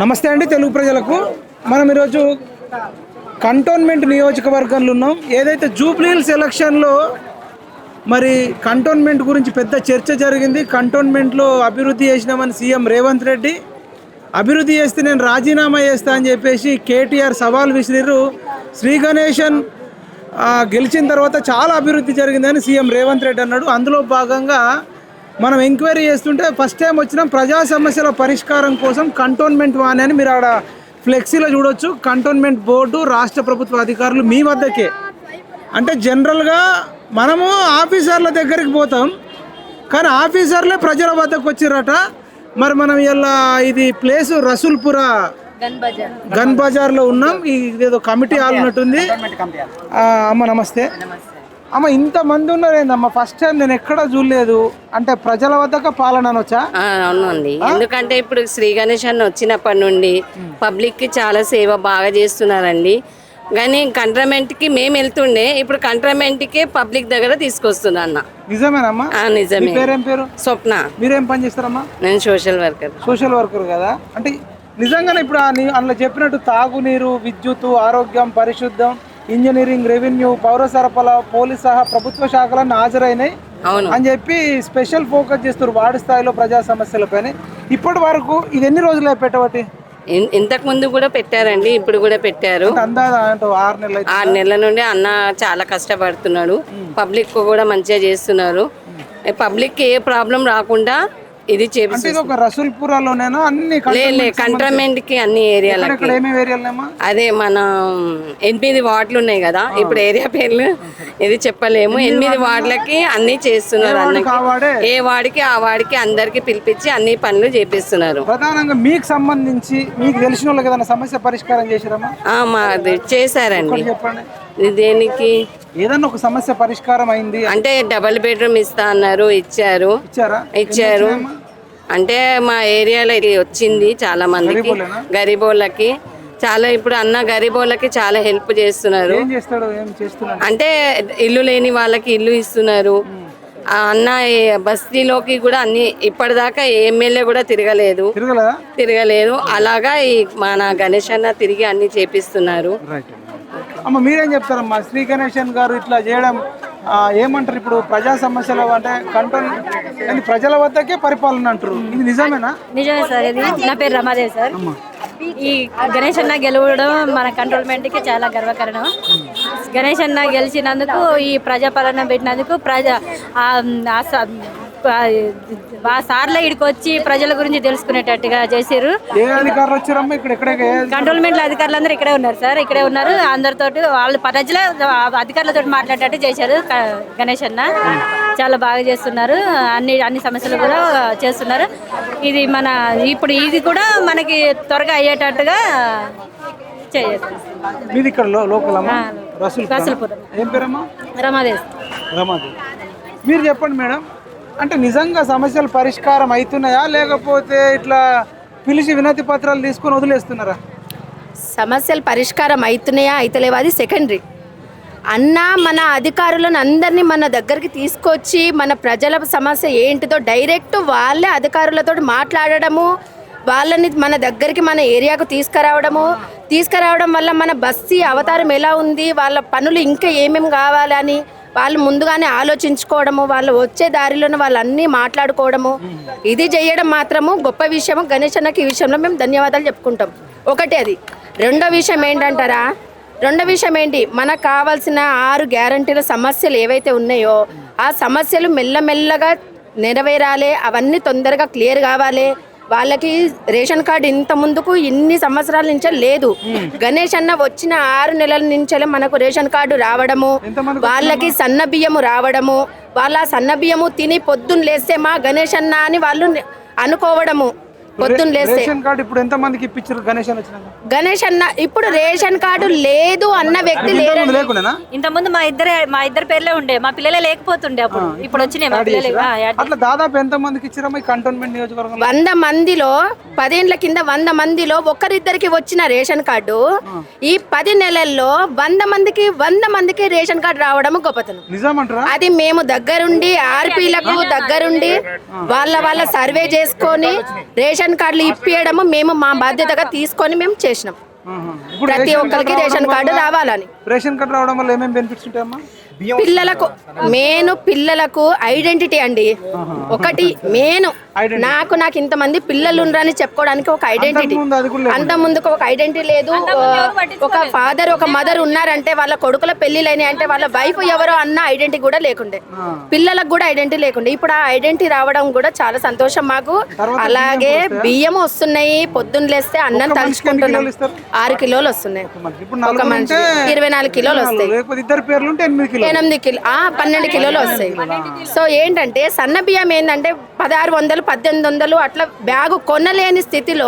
నమస్తే అండి తెలుగు ప్రజలకు. మనం ఈరోజు కంటోన్మెంట్ నియోజకవర్గంలో ఉన్నాం. ఏదైతే జూబ్లీ హిల్స్ ఎలక్షన్లో మరి కంటోన్మెంట్ గురించి పెద్ద చర్చ జరిగింది. కంటోన్మెంట్లో అభివృద్ధి చేసినామని సీఎం రేవంత్ రెడ్డి అభివృద్ధి చేస్తే నేను రాజీనామా చేస్తా అని చెప్పేసి కేటీఆర్ సవాల్ విసిరిరు. శ్రీ గణేశన్ గెలిచిన తర్వాత చాలా అభివృద్ధి జరిగిందని సీఎం రేవంత్ రెడ్డి అన్నాడు. అందులో భాగంగా మనం ఎంక్వైరీ చేస్తుంటే ఫస్ట్ టైం వచ్చినాం ప్రజా సమస్యల పరిష్కారం కోసం కంటోన్మెంట్ వాణి అని మీరు ఆడ ఫ్లెక్సీలో చూడొచ్చు. కంటోన్మెంట్ బోర్డు రాష్ట్ర ప్రభుత్వ అధికారులు మీ వద్దకే, అంటే జనరల్గా మనము ఆఫీసర్ల దగ్గరికి పోతాం కానీ ఆఫీసర్లే ప్రజల వద్దకు వచ్చిరట. మరి మనం ఇలా ఇది ప్లేసు రసూల్పుర గన్ బజార్లో ఉన్నాం. ఇదేదో కమిటీ హాల్ ఉన్నట్టుంది. అమ్మ నమస్తే. అమ్మ ఇంతమంది ఉన్నారు ఏందమ్మా? ఫస్ట్ టైం నేను ఎక్కడ చూడలేదు. అంటే ప్రజల వద్దకు పాలన అనొచ్చా? అవునండి, ఎందుకంటే ఇప్పుడు శ్రీ గణేష్ అన్న వచ్చినప్పటి నుండి పబ్లిక్ కి చాలా సేవ బాగా చేస్తున్నారండి. కానీ కంట్రమెంట్ కి మేము వెళ్తుండే, ఇప్పుడు కంట్రమెంట్ కి పబ్లిక్ దగ్గర తీసుకొస్తున్నా అన్న. నిజమేనమ్మా? నిజమే. పేరేం పేరు? స్వప్న. మీరేం పని చేస్తారమ్మా? నేను సోషల్ వర్కర్. సోషల్ వర్కర్ కదా. అంటే నిజంగానే ఇప్పుడు అందులో చెప్పినట్టు తాగునీరు, విద్యుత్, ఆరోగ్యం, పరిశుద్ధం, ఇంజనీరింగ్, రెవెన్యూ, పౌర సరఫరా, పోలీస్ సహా ప్రభుత్వ శాఖలన్నీ హాజరైనాయి అని చెప్పి స్పెషల్ ఫోకస్ చేస్తారు వార్డు స్థాయిలో ప్రజా సమస్యలపైన. ఇప్పటి వరకు ఇది ఎన్ని రోజులు పెట్టబట్టి? ఇంతకు ముందు కూడా పెట్టారండి, ఇప్పుడు కూడా పెట్టారు. 6 నెలల నుండి అన్న చాలా కష్టపడుతున్నాడు. పబ్లిక్ కూడా మంచిగా చేస్తున్నారు. పబ్లిక్ ఏ ప్రాబ్లం రాకుండా ఇది రసూల్పురలోనేనా అన్ని కంటోన్మెంట్ కి అన్ని ఏరియాలకి? అదే మన 8 వార్డులు ఉన్నాయి కదా, ఇప్పుడు ఏరియా పేర్లు ఇది చెప్పలేము. 8 వార్డులకి అన్ని చేస్తున్నారు. ఏ వాడికి ఆ వాడికి అందరికి పిలిపించి అన్ని పనులు చేపిస్తున్నారు. ప్రధానంగా మీకు సంబంధించి మీకు తెలిసిన వాళ్ళకి ఏదైనా సమస్య పరిష్కారం చేశారమ్మా? చేశారండి. చెప్పండి. దేనికి? ఏదన్నా ఒక సమస్య పరిష్కారం అయింది అంటే డబుల్ బెడ్రూమ్ ఇస్తా అన్నారు, ఇచ్చారు. అంటే మా ఏరియాలో ఇది వచ్చింది చాలా మందికి, గరీబోళ్ళకి చాలా. ఇప్పుడు అన్న గరీబోళ్ళకి చాలా హెల్ప్ చేస్తున్నారు. అంటే ఇల్లు లేని వాళ్ళకి ఇల్లు ఇస్తున్నారు. అన్న బస్తీలోకి కూడా అన్ని ఇప్పటిదాకా ఎమ్మెల్యే కూడా తిరగలేదు. అలాగా ఈ మన గణేష్ అన్న తిరిగి అన్ని చేపిస్తున్నారు. అమ్మ మీరేం చెప్తారమ్మా? శ్రీ గణేశన్ గారు ఇట్లా చేయడం ఏమంటారు? ఇప్పుడు ప్రజా సమస్యలు అంటే కంట్రోల్ ప్రజల వద్దకే పరిపాలన అంటారు, ఇది నిజమేనా? నిజమే సార్. ఇది నా పేరు రమాదేవి సార్. ఈ గణేష్ అన్న గెలవడం మన కంట్రోల్మెంట్కి చాలా గర్వకారణం. గణేష్ అన్న గెలిచినందుకు, ఈ ప్రజాపాలన పెట్టినందుకు ఆ సార్లే ఇక్కడికి వచ్చి ప్రజల గురించి తెలుసుకునేటట్టుగా చేసారు. కంట్రోల్మెంట్ అధికారులు అందరూ ఇక్కడే ఉన్నారు సార్, ఇక్కడే ఉన్నారు. అందరితో వాళ్ళు ప్రజల అధికారులతో మాట్లాడేటట్టు చేశారు. గణేష్ అన్న చాలా బాగా చేస్తున్నారు. అన్ని సమస్యలు కూడా చేస్తున్నారు. ఇది మన ఇప్పుడు ఇది కూడా మనకి త్వరగా అయ్యేటట్టుగా చేయాలి. రమాదేవి. మీరు చెప్పండి మేడం, అంటే నిజంగా సమస్యలు పరిష్కారం అవుతున్నాయా లేకపోతే ఇట్లా పిలిచి వినతి పత్రాలు తీసుకొని వదిలేస్తున్నారా? సమస్యలు పరిష్కారం అవుతున్నాయా అయితలేవా అది సెకండరీ. అన్న మన అధికారులను అందరినీ మన దగ్గరికి తీసుకొచ్చి మన ప్రజల సమస్య ఏంటిదో డైరెక్ట్ వాళ్ళే అధికారులతో మాట్లాడడము, వాళ్ళని మన దగ్గరికి మన ఏరియాకు తీసుకురావడం వల్ల మన బస్తీ అవతారం ఎలా ఉంది, వాళ్ళ పనులు ఇంకా ఏమేమి కావాలని వాళ్ళు ముందుగానే ఆలోచించుకోవడము, వాళ్ళు వచ్చే దారిలోనే వాళ్ళన్నీ మాట్లాడుకోవడము, ఇది చేయడం మాత్రము గొప్ప విషయము. గణేష్ అన్నకి ఈ విషయంలో మేము ధన్యవాదాలు చెప్పుకుంటాం. ఒకటి అది. రెండో విషయం ఏంటంటారా? మనకు కావాల్సిన 6 గ్యారంటీల సమస్యలు ఏవైతే ఉన్నాయో ఆ సమస్యలు మెల్లమెల్లగా నెరవేరాలి, అవన్నీ తొందరగా క్లియర్ కావాలి. వాళ్ళకి రేషన్ కార్డు ఇంత ముందుకు ఇన్ని సంవత్సరాల నుంచే లేదు. గణేష్ అన్న వచ్చిన 6 నెలల నుంచే మనకు రేషన్ కార్డు రావడము, వాళ్ళకి సన్న బియ్యము రావడము, వాళ్ళ సన్న బియ్యము తిని పొద్దున్న లేస్తే మా గణేష్ అన్న అని వాళ్ళు అనుకోవడము. పొద్దున్న లేస్తే గణేష్ అన్న ఇప్పుడు రేషన్ కార్డు లేదు అన్న వ్యక్తి లేరు. ఇంతకుముందు మా ఇద్దరు పేర్లే ఉండే, మా పిల్లలే లేకపోతుండే అప్పుడు. ఇప్పుడు వచ్చినాయి మా పిల్లలు. దాదాపు ఎంత మందికి ఇచ్చారమ్మా ఈ కంటోన్మెంట్ నియోజకవర్గం? 100 మందిలో 10 ఏళ్ల కింద 100 మందిలో ఒకరిద్దరికి వచ్చిన రేషన్ కార్డు ఈ 10 నెలల్లో 100 మందికి రేషన్ కార్డు రావడం గొప్పతనం. అది మేము దగ్గరుండి ఆర్పీలకు దగ్గరుండి వాళ్ళ సర్వే చేసుకొని రేషన్ రేషన్ కార్డులు ఇప్పియడము మేము మా బాధ్యతగా తీసుకొని మేము చేసినాం. ఇప్పుడు ప్రతి ఒక్కరికి రేషన్ కార్డు రావాలని. రేషన్ కార్డు రావడం వల్ల ఏమేమి బెనిఫిట్స్ ఉంటాయమ్మా? పిల్లలకు పిల్లలకు ఐడెంటిటీ అండి. ఒకటి మెయిన్ నాకు ఇంతమంది పిల్లలు ఉన్నారని చెప్పుకోవడానికి ఒక ఐడెంటిటీ. అంత ముందుకు ఒక ఐడెంటిటీ లేదు. ఒక ఫాదర్ ఒక మదర్ ఉన్నారంటే వాళ్ళ కొడుకుల పెళ్లిలైన అంటే వాళ్ళ వైఫ్ ఎవరో అన్న ఐడెంటిటీ కూడా లేకుండే, పిల్లలకు కూడా ఐడెంటిటీ లేకుండే. ఇప్పుడు ఆ ఐడెంటిటీ రావడం కూడా చాలా సంతోషం మాకు. అలాగే బియ్యం వస్తున్నాయి, పొద్దున్న లేస్తే అన్నం తలుచుకుంటున్నాం. 6 కిలోలు వస్తున్నాయి, ఒక మనిషి 24 కిలోలు వస్తాయి. 8 కిలో 12 కిలోలు వస్తాయి. సో ఏంటంటే సన్న బియ్యం ఏంటంటే 1600 1800 అట్లా బ్యాగు కొనలేని స్థితిలో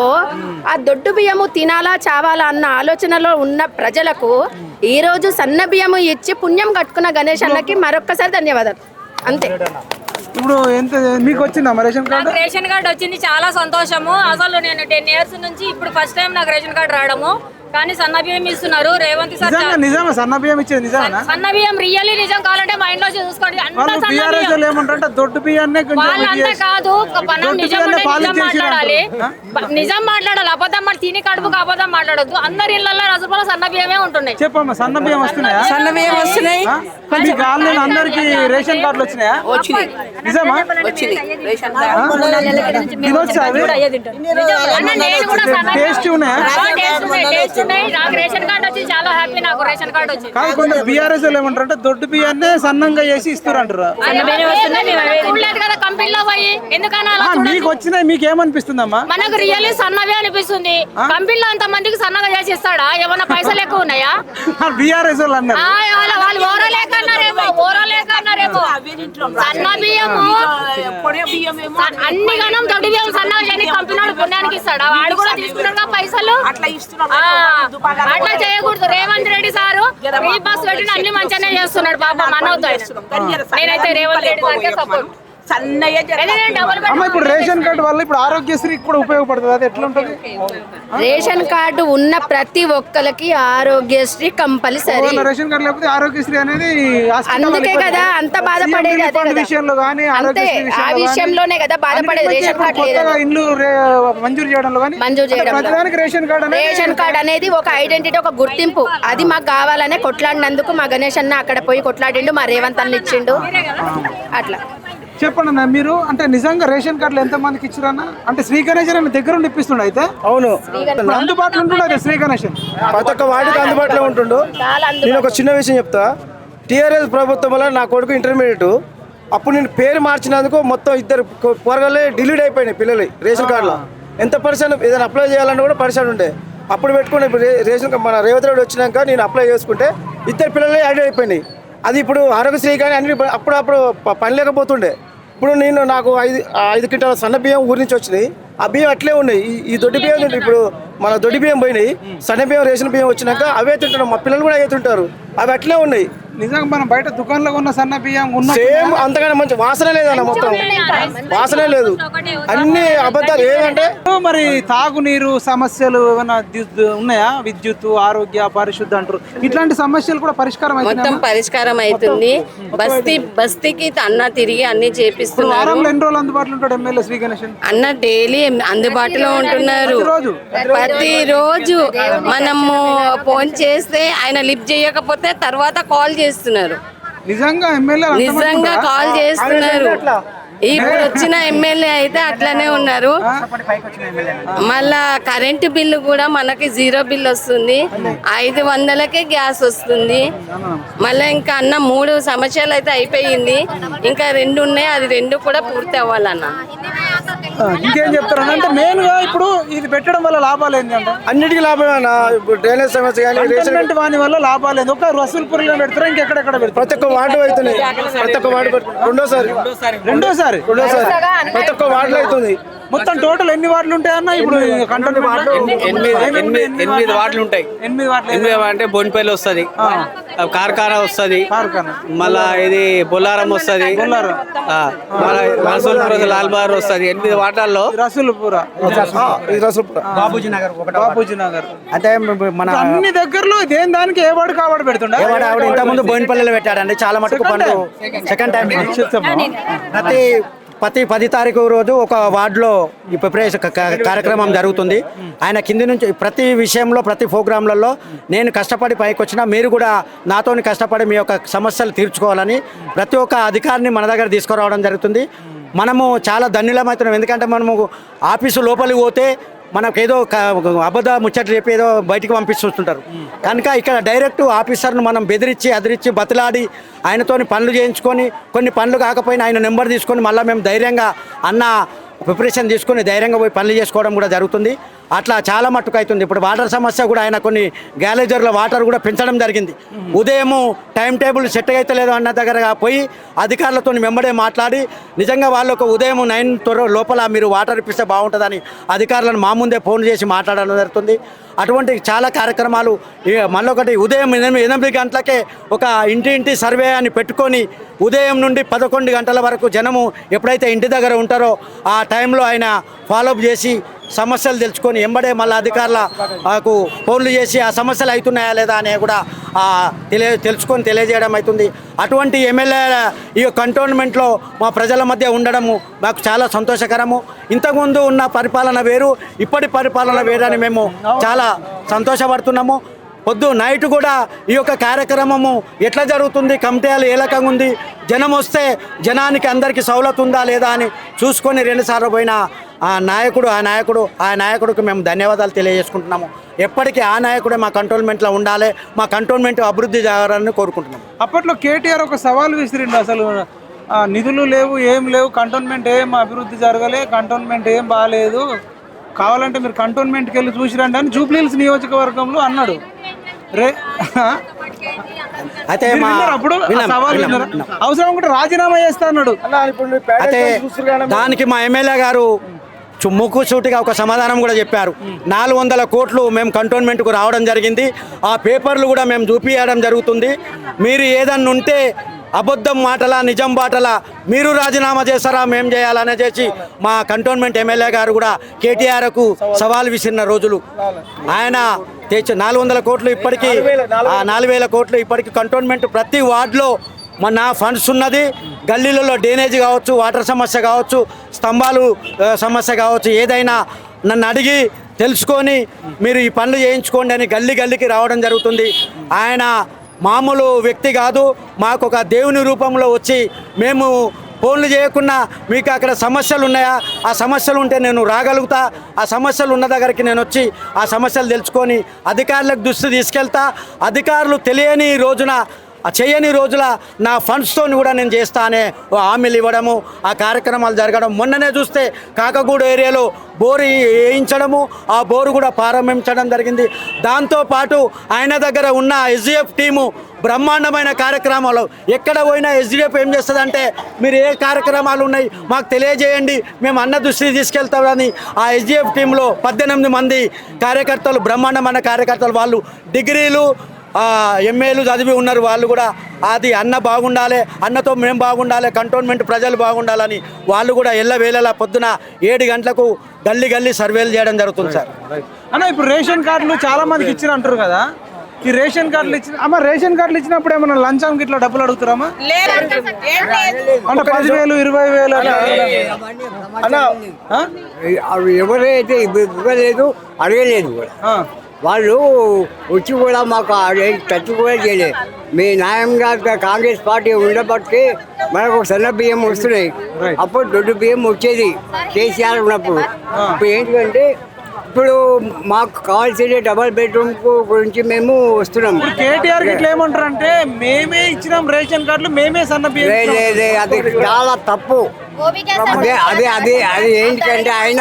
ఆ దొడ్డు బియ్యము తినాలా చావాలా అన్న ఆలోచనలో ఉన్న ప్రజలకు ఈ రోజు సన్న బియ్యము ఇచ్చి పుణ్యం కట్టుకున్న గణేష్ అన్నకి మరొక్కసారి ధన్యవాదాలు. అంతే. ఇప్పుడు ఎంత మీకు వచ్చిందా రేషన్ కార్డు? రేషన్ కార్డు వచ్చింది, చాలా సంతోషము. అసలు నేను 10 years నుంచి ఇప్పుడు ఫస్ట్ టైం నాకు రేషన్ కార్డు రావడము. కానీ సన్న బియ్యం ఇస్తున్నారు రేవంత్ సార్. నిజమా సన్న బియ్యం ఇచ్చేది నిజమా? సన్న బియ్యం రియల్లీ నిజం కావాలంటే మా ఇంట్లో చూసుకోండి. దొడ్డు బియ్యాన్ని వాళ్ళంతా కాదు, మాట్లాడాలి, నిజం మాట్లాడాలి. అబద్ధం తిని కడుపుకు అబద్ధం మాట్లాడొద్దు. అందరి ఇళ్లలో రసపల సన్న బియ్యమే ఉంటున్నాయి. చెప్పమ్మా, సన్న బియ్యం వస్తున్నాయా? సన్న బియ్యం వస్తున్నాయి. అందరికి రేషన్ కార్డులు వచ్చినాయా? వచ్చినాయి. నిజమా? వచ్చింది రేషన్ టేస్ట్ ఉన్నాయా? నాకు రేషన్ కార్డు వచ్చి చాలా హ్యాపీ. నాకు రేషన్ కార్డు వచ్చి కొంచెం బీఆర్ఎస్ ఏమంటారు, దొడ్డు బియ్యాన్ని సన్నంగా చేసి ఇస్తున్నారు. కదా కంపెనీలో పోయి ఎందుకన్నా మీకు వచ్చినాయి, మీకు ఏమనిపిస్తుందమ్మా? మనకు రియల్లీ సన్నవే అనిపిస్తుంది. కంపెనీలో అంత మందికి సన్నగా చేసి ఇస్తాడా? ఏమన్నా పైసలు ఎక్కువ ఉన్నాయా? బీఆర్ఎస్ వాళ్ళు అన్నారు వాళ్ళు ఓరలేకన్నారేమో సన్న బియ్యము అన్ని గణం దొడ్డు బియ్యం సన్నగా చేయని కంపెనీ పుణ్యానికి ఇస్తాడా? వాడు కూడా తీసుకున్నాడు పైసలు. అట్లా చేయకూడదు. Revanth Reddy sir free bus పెట్టిన అన్ని మంచిగానే చేస్తున్నాడు. పాప మనవుతో నేనైతే రేవంత్ రెడ్డి సార్కే సపోర్ట్. ఇప్పుడు రేషన్ కార్డు వల్ల ఇప్పుడు ఆరోగ్యశ్రీ కూడా ఉపయోగపడుతుంది. అది ఎట్లా ఉంటుంది? రేషన్ కార్డు ఉన్న ప్రతి ఒక్కరికి ఆరోగ్యశ్రీ కంపల్సరీ. రేషన్ కార్డు లేకపోతే ఆరోగ్యశ్రీ అనేది అందుకే కదా అంత బాధపడేది. విషయంలో కానీ ఆ విషయంలోనే కదా బాధపడేది. రేషన్ కార్డు లేదు, ఇల్లు మంజూరు చేయడంలో కానీ మంజూరు చేయడం. రేషన్ కార్డు అనేది ఒక ఐడెంటిటీ, ఒక గుర్తింపు. అది మాకు కావాలనే కొట్లాడినందుకు మా గణేష్ అన్న అక్కడ పోయి కొట్లాడిండు, మా రేవంత్ అన్న ఇచ్చిండు. అట్లా చెప్పండి అన్న, మీరు అంటే నిజంగా రేషన్ కార్డులు ఎంత మందికి ఇచ్చారన్న? అంటే శ్రీ గణేష్ దగ్గర ఉండి ఇప్పిస్తుండ అయితే? అవును, అందుబాటులో ఉంటుండే శ్రీ గణేష్ ప్రతి ఒక్క వాటికి అందుబాటులో ఉంటుండు. నేను ఒక చిన్న విషయం చెప్తా. టీఆర్ఎస్ ప్రభుత్వం వల్ల నా కొడుకు ఇంటర్మీడియట్, అప్పుడు నేను పేరు మార్చినందుకు మొత్తం 2 పోరగాళ్ళే డిలీట్ అయిపోయినాయి పిల్లలు రేషన్ కార్డులో. ఎంత పరిశాన్, ఏదైనా అప్లై చేయాలన్నా కూడా పరిశాన్ ఉండే. అప్పుడు పెట్టుకుని రేషన్ మన రేవంత్ రెడ్డి వచ్చినాక నేను అప్లై చేసుకుంటే 2 పిల్లలే యాడ్ అయిపోయినాయి. అది ఇప్పుడు ఆరోగ్యశ్రీ కానీ అన్ని అప్పుడప్పుడు పని లేకపోతుండే. ఇప్పుడు నాకు 5 క్వింటాల సన్న బియ్యం ఊరి నుంచి వచ్చినాయి. ఆ బియ్యం అట్లే ఉన్నాయి. ఈ దొడ్డి బియ్యం ఇప్పుడు మన దొడ్డి బియ్యం పోయినాయి, సన్న బియ్యం రేషన్ బియ్యం వచ్చినాక అవే తింటున్నాం. మా పిల్లలు కూడా అవే తింటారు. అవి అట్లే ఉన్నాయి. నిజంగా మనం బయట దుకాణంలో ఉన్న సన్న బియ్యం సేమ్ అంతగానే మంచి వాసన లేదన్న, మొత్తం వాసనే లేదు. అన్ని అబద్ధాలు. ఏమంటే మరి తాగునీరు సమస్యలు ఏమైనా ఉన్నాయా? విద్యుత్, ఆరోగ్య, పరిశుద్ధ అంటారు. ఇట్లాంటి సమస్యలు కూడా పరిష్కారం మొత్తం పరిష్కారం అవుతుంది. బస్తీకి అన్న తిరిగి అన్ని చేపిస్తున్నారు. ఎన్ని రోజులు అందుబాటులో ఉంటాడు ఎమ్మెల్యే శ్రీ గణేష్ అన్న? డైలీ అందుబాటులో ఉంటున్నారు. ప్రతిరోజు మనము ఫోన్ చేస్తే ఆయన లిఫ్ట్ చేయకపోతే తర్వాత కాల్ చేస్తున్నారు. నిజంగా కాల్ చేస్తున్నారు. ఇప్పుడు వచ్చిన ఎమ్మెల్యే అయితే అట్లనే ఉన్నారు. మళ్ళా కరెంటు బిల్లు కూడా మనకి 0 బిల్ వస్తుంది. 500కే గ్యాస్ వస్తుంది. మళ్ళీ ఇంకా అన్న 3 సంవత్సరాలు అయితే అయిపోయింది, ఇంకా 2 ఉన్నాయి. అది 2 కూడా పూర్తి అవ్వాలన్న. ఇంకేం చెప్తారు అంటే మెయిన్ గా ఇప్పుడు ఇది పెట్టడం వల్ల లాభాలు ఏంటంటే? అన్నిటికీ లాభమేనా? ఇప్పుడు డ్రైనేజ్ సమస్య కానీ రేషన్ వాని వల్ల లాభాలు ఏంది? ఒక రసూల్పూర్లో పెడతారా, ఇంకెక్కడెక్కడ పెడతారు? ప్రతి ఒక్క వార్డు అవుతున్నాయి. ప్రతి ఒక్క వార్డు రెండోసారి ప్రతి ఒక్క వార్డులో అవుతుంది. మొత్తం టోటల్ ఎన్ని వార్డులు ఉంటాయన్న? ఇప్పుడు 8 వార్డులు ఉంటాయి. 8 అంటే బోన్పల్లి వస్తుంది, కార్ఖానా వస్తుంది, మళ్ళా ఇది బొల్లారం వస్తుంది, లాల్ బహార్ వస్తుంది. 8 వార్డుల్లో బాబూజీ నగర్ అంటే మన అన్ని దగ్గరలో దేని దానికి ఏ వాడు కావాడు పెడుతుండే. ఇంత ముందు బోన్పల్లిలో పెట్టాడండి. చాలా మటుకు పనులు సెకండ్ టైం ప్రతి ప్రతి 10 తారీఖు రోజు ఒక వార్డులో ఈ ప్రిపరేషన్ కార్యక్రమం జరుగుతుంది. ఆయన కింది నుంచి ప్రతి విషయంలో ప్రతి ప్రోగ్రాంలలో నేను కష్టపడి పైకి వచ్చినా మీరు కూడా నాతోని కష్టపడి మీ యొక్క సమస్యలు తీర్చుకోవాలని ప్రతి ఒక్క అధికారిని మన దగ్గర తీసుకురావడం జరుగుతుంది. మనము చాలా ధన్యులమవుతున్నాం. ఎందుకంటే మనము ఆఫీసు లోపలికి పోతే మనకేదో అబద్ధ ముచ్చట్లు చెప్పి ఏదో బయటికి పంపిస్తుంటారు. కనుక ఇక్కడ డైరెక్ట్ ఆఫీసర్ను మనం బెదిరించి అదిరించి బతిలాడి ఆయనతోని పనులు చేయించుకొని కొన్ని పనులు కాకపోయినా ఆయన నెంబర్ తీసుకొని మళ్ళీ మేము ధైర్యంగా అన్న ప్రిపరేషన్ తీసుకొని ధైర్యంగా పోయి పనులు చేసుకోవడం కూడా జరుగుతుంది. అట్లా చాలా మట్టుకు అవుతుంది. ఇప్పుడు వాటర్ సమస్య కూడా ఆయన కొన్ని గ్యాలేజర్ల వాటర్ కూడా పెంచడం జరిగింది. ఉదయము టైం టేబుల్ సెట్ అయితే లేదు అన్న దగ్గర పోయి అధికారులతో వెంబడే మాట్లాడి నిజంగా వాళ్ళకు ఉదయం 9 లోపల మీరు వాటర్ ఇప్పిస్తే బాగుంటుందని అధికారులను మా ముందే ఫోన్ చేసి మాట్లాడడం జరుగుతుంది. అటువంటి చాలా కార్యక్రమాలు మళ్ళొకటి ఉదయం 8 గంటలకే ఒక ఇంటి సర్వే అని పెట్టుకొని ఉదయం నుండి 11 గంటల వరకు జనము ఎప్పుడైతే ఇంటి దగ్గర ఉంటారో ఆ టైంలో ఆయన ఫాలోఅప్ చేసి సమస్యలు తెలుసుకొని ఎంబడే మళ్ళీ అధికారులకు ఫోన్లు చేసి ఆ సమస్యలు అవుతున్నాయా లేదా అని కూడా తెలుసుకొని తెలియజేయడం అవుతుంది. అటువంటి ఎమ్మెల్యే ఈ కంటోన్మెంట్లో మా ప్రజల మధ్య ఉండడము మాకు చాలా సంతోషకరము. ఇంతకుముందు ఉన్న పరిపాలన వేరు, ఇప్పటి పరిపాలన వేరు అని మేము చాలా సంతోషపడుతున్నాము. పొద్దు నైట్ కూడా ఈ యొక్క కార్యక్రమము ఎట్లా జరుగుతుంది, కమిటీలు ఏ రకంగా ఉంది, జనం వస్తే జనానికి అందరికీ సౌలత్ ఉందా లేదా అని చూసుకొని 2 సార్లు పోయిన ఆ నాయకుడికి మేము ధన్యవాదాలు తెలియజేసుకుంటున్నాము. ఎప్పటికీ ఆ నాయకుడే మా కంటోన్మెంట్లో ఉండాలి, మా కంటోన్మెంట్ అభివృద్ధి జరగాలని కోరుకుంటున్నాము. అప్పట్లో కేటీఆర్ ఒక సవాల్ విసిరిండు, అసలు నిధులు లేవు, ఏం లేవు, కంటోన్మెంట్ ఏం అభివృద్ధి జరగలే, కంటోన్మెంట్ ఏం బాగాలేదు, కావాలంటే మీరు కంటోన్మెంట్కి వెళ్ళి చూసిరండి అని జూబ్లీహిల్స్ నియోజకవర్గంలో అన్నాడు. అయితే అప్పుడు అవసరం కూడా రాజీనామా చేస్తా అన్నాడు. అయితే దానికి మా ఎమ్మెల్యే గారు ముక్కుసూటిగా ఒక సమాధానం కూడా చెప్పారు. 400 కోట్లు మేము కంటోన్మెంట్కు రావడం జరిగింది, ఆ పేపర్లు కూడా మేము చూపించడం జరుగుతుంది. మీరు ఏదన్నా ఉంటే అబద్ధం మాటలా నిజం బాటలా మీరు రాజీనామా చేస్తారా మేము చేయాలనే చేసి మా కంటోన్మెంట్ ఎమ్మెల్యే గారు కూడా కేటీఆర్కు సవాల్ విసిరిన రోజులు. ఆయన తెచ్చి 400 కోట్లు ఇప్పటికీ 4,000 కోట్లు ఇప్పటికీ కంటోన్మెంట్ ప్రతి వార్డులో మన ఫండ్స్ ఉన్నది. గల్లీలలో డ్రైనేజ్ కావచ్చు, వాటర్ సమస్య కావచ్చు, స్తంభాలు సమస్య కావచ్చు, ఏదైనా నన్ను అడిగి తెలుసుకొని మీరు ఈ పనులు చేయించుకోండి అని గల్లీకి రావడం జరుగుతుంది. ఆయన మామూలు వ్యక్తి కాదు, మాకు ఒక దేవుని రూపంలో వచ్చి మేము ఫోన్లు చేయకుండా మీకు అక్కడ సమస్యలు ఉన్నాయా, ఆ సమస్యలు ఉంటే నేను రాగలుగుతా, ఆ సమస్యలు ఉన్న దగ్గరికి నేను వచ్చి ఆ సమస్యలు తెలుసుకొని అధికారులకు దృష్టి తీసుకెళ్తా, అధికారులు తెలియని రోజున చేయని రోజుల నా ఫండ్స్తో కూడా నేను చేస్తా అనే హామీలు ఇవ్వడము, ఆ కార్యక్రమాలు జరగడం. మొన్ననే చూస్తే కాకగూడ ఏరియాలో బోరు వేయించడము, ఆ బోరు కూడా ప్రారంభించడం జరిగింది. దాంతోపాటు ఆయన దగ్గర ఉన్న ఎస్డిఎఫ్ టీము బ్రహ్మాండమైన కార్యక్రమాలు, ఎక్కడ పోయినా ఎస్డిఎఫ్ ఏం చేస్తుందంటే మీరు ఏ కార్యక్రమాలు ఉన్నాయి మాకు తెలియజేయండి, మేము అన్న దృష్టికి తీసుకెళ్తామని ఆ ఎస్డిఎఫ్ టీంలో 18 మంది కార్యకర్తలు, బ్రహ్మాండమైన కార్యకర్తలు, వాళ్ళు డిగ్రీలు ఎంఏలు చదివి ఉన్నారు. వాళ్ళు కూడా అది అన్న బాగుండాలి, అన్నతో మేము బాగుండాలి, కంటోన్మెంట్ ప్రజలు బాగుండాలని వాళ్ళు కూడా ఎల్లవేళలా పొద్దున 7 గంటలకు గల్లీ సర్వేలు చేయడం జరుగుతుంది సార్. అన్న ఇప్పుడు రేషన్ కార్డులు చాలా మందికి ఇచ్చిన అంటారు కదా, ఈ రేషన్ కార్డులు రేషన్ కార్డులు ఇచ్చినప్పుడు ఏమన్నా లంచం ఇట్లా డబ్బులు అడుగుతారమ్మా? అంటే 10,000 20,000 ఎవరైతే ఇవ్వలేదు అడగలేదు కూడా, వాళ్ళు వచ్చి కూడా మాకు టచ్ కూడా చేయలేదు. మీ న్యాయంగా కాంగ్రెస్ పార్టీ ఉండబట్టి మనకు సన్న బియ్యం వస్తున్నాయి, అప్పుడు దొడ్డు బియ్యం వచ్చేది కేసీఆర్ ఉన్నప్పుడు. ఇప్పుడు ఏంటంటే ఇప్పుడు మాకు కావాల్సిన డబల్ బెడ్రూమ్ గురించి మేము వస్తున్నాం. కేటీఆర్ ఇట్లా ఏమంటారు అంటే మేమే ఇచ్చినాం రేషన్ కార్డులు, మేమే సన్న బియ్యం. అది చాలా తప్పు. అది ఏంటంటే ఆయన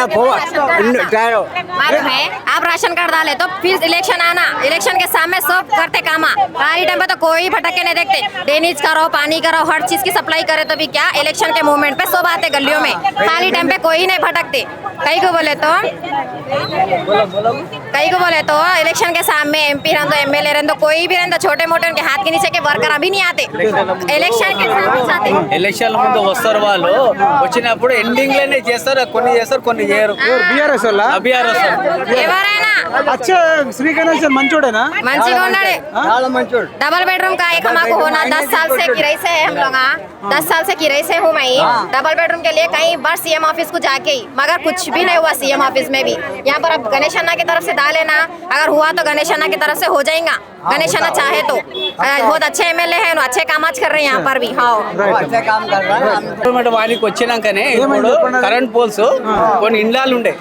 आप राशन कार्ड डाले तो फिर इलेक्शन आना, इलेक्शन के सामने सब करते काम, खाली टाइम पे तो कोई भटके नहीं देखते, ड्रेनेज करो, पानी करो, हर चीज की सप्लाई करे तो भी क्या इलेक्शन के मूवमेंट पे सब आते गलियों में, खाली टाइम पे कोई नहीं भटकते. कई को बोले तो इलेक्शन के सामने एमपी रहन तो एमएलए रहन तो कोई भी रहन तो छोटे मोटे उनके हाथ के नीचे के वर्कर अभी नहीं आते, इलेक्शन के सामने ఎలక్షన్ ముందు వస్తారు, వాళ్ళు వచ్చినప్పుడు ఎండింగ్ లోనే చేస్తారు, కొన్ని చేయరు. బీఆర్ఎస్ బీఆర్ఎస్ ఎవరైనా అచ్చా శ్రీ గణేశన్ మంచోడేనా? మంచిగా ఉన్నాడు, చాలా మంచోడు. डबल बेडरूम का एक हमारे को होना 10 साल से किराए से है हम लोग। 10 साल से किराए से हूँ मैं। डबल बेडरूम के लिए कई बार सीएम ऑफिस को जाके ही, मगर कुछ भी नहीं हुआ सीएम ऑफिस में भी। यहाँ पर अब गणेश अन्ना की तरफ से डाले ना, अगर हुआ तो गणेश अन्ना की तरफ से हो जाएगा। गणेश अन्ना चाहे तो बहुत अच्छे एमएलए हैं, अच्छे काम आज कर रहे हैं यहाँ पर भी। हाँ अच्छा काम कर रहा है. వానికి వచ్చినాకనే ఇప్పుడు కరెంట్ పోల్స్ కొన్ని ఇండ్లాలు ఉండే,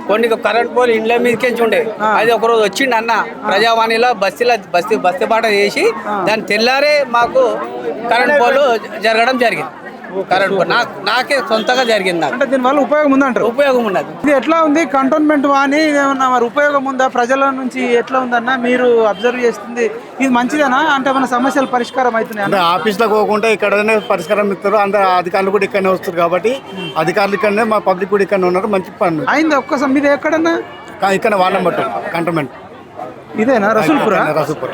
కొన్ని కరెంట్ పోల్ ఇండ్ల మీదకి ఉండే. అది ఒకరోజు వచ్చిండు అన్న ప్రజావాణిలో బస్తీ బాట చేసి దాని తెల్లారే మాకు కరెంట్ పోల్ జరగడం జరిగింది. కరెంట్ పోల్ నాకే సొంతంగా జరిగింది. నాకు అంటే దీనివల్ల ఉపయోగం ఉందంటారు? ఉపయోగం ఉన్నది. ఇది ఎట్లా ఉంది కంటోన్మెంట్ వాణి ఏమన్నా మరి ఉపయోగం ఉందా ప్రజల నుంచి? ఎట్లా ఉందన్న మీరు అబ్జర్వ్ చేస్తుంది? ఇది మంచిదేనా? అంటే మన సమస్యలు పరిష్కారం అవుతున్నాయి? అంటే ఆఫీస్లో పోకుండా ఇక్కడనే పరిష్కారం ఇస్తారు. అందరు అధికారులు కూడా ఇక్కడనే వస్తారు కాబట్టి అధికారులు ఇక్కడనే, మా పబ్లిక్ కూడా ఇక్కడనే ఉన్నారు. మంచి పని అయింది. ఒక్కసారి మీది ఎక్కడన్నా? ఇక్కడ వాళ్ళ మట్టు కంటోన్మెంట్ ఇదేనా? రసూల్పుర. రసూల్పుర.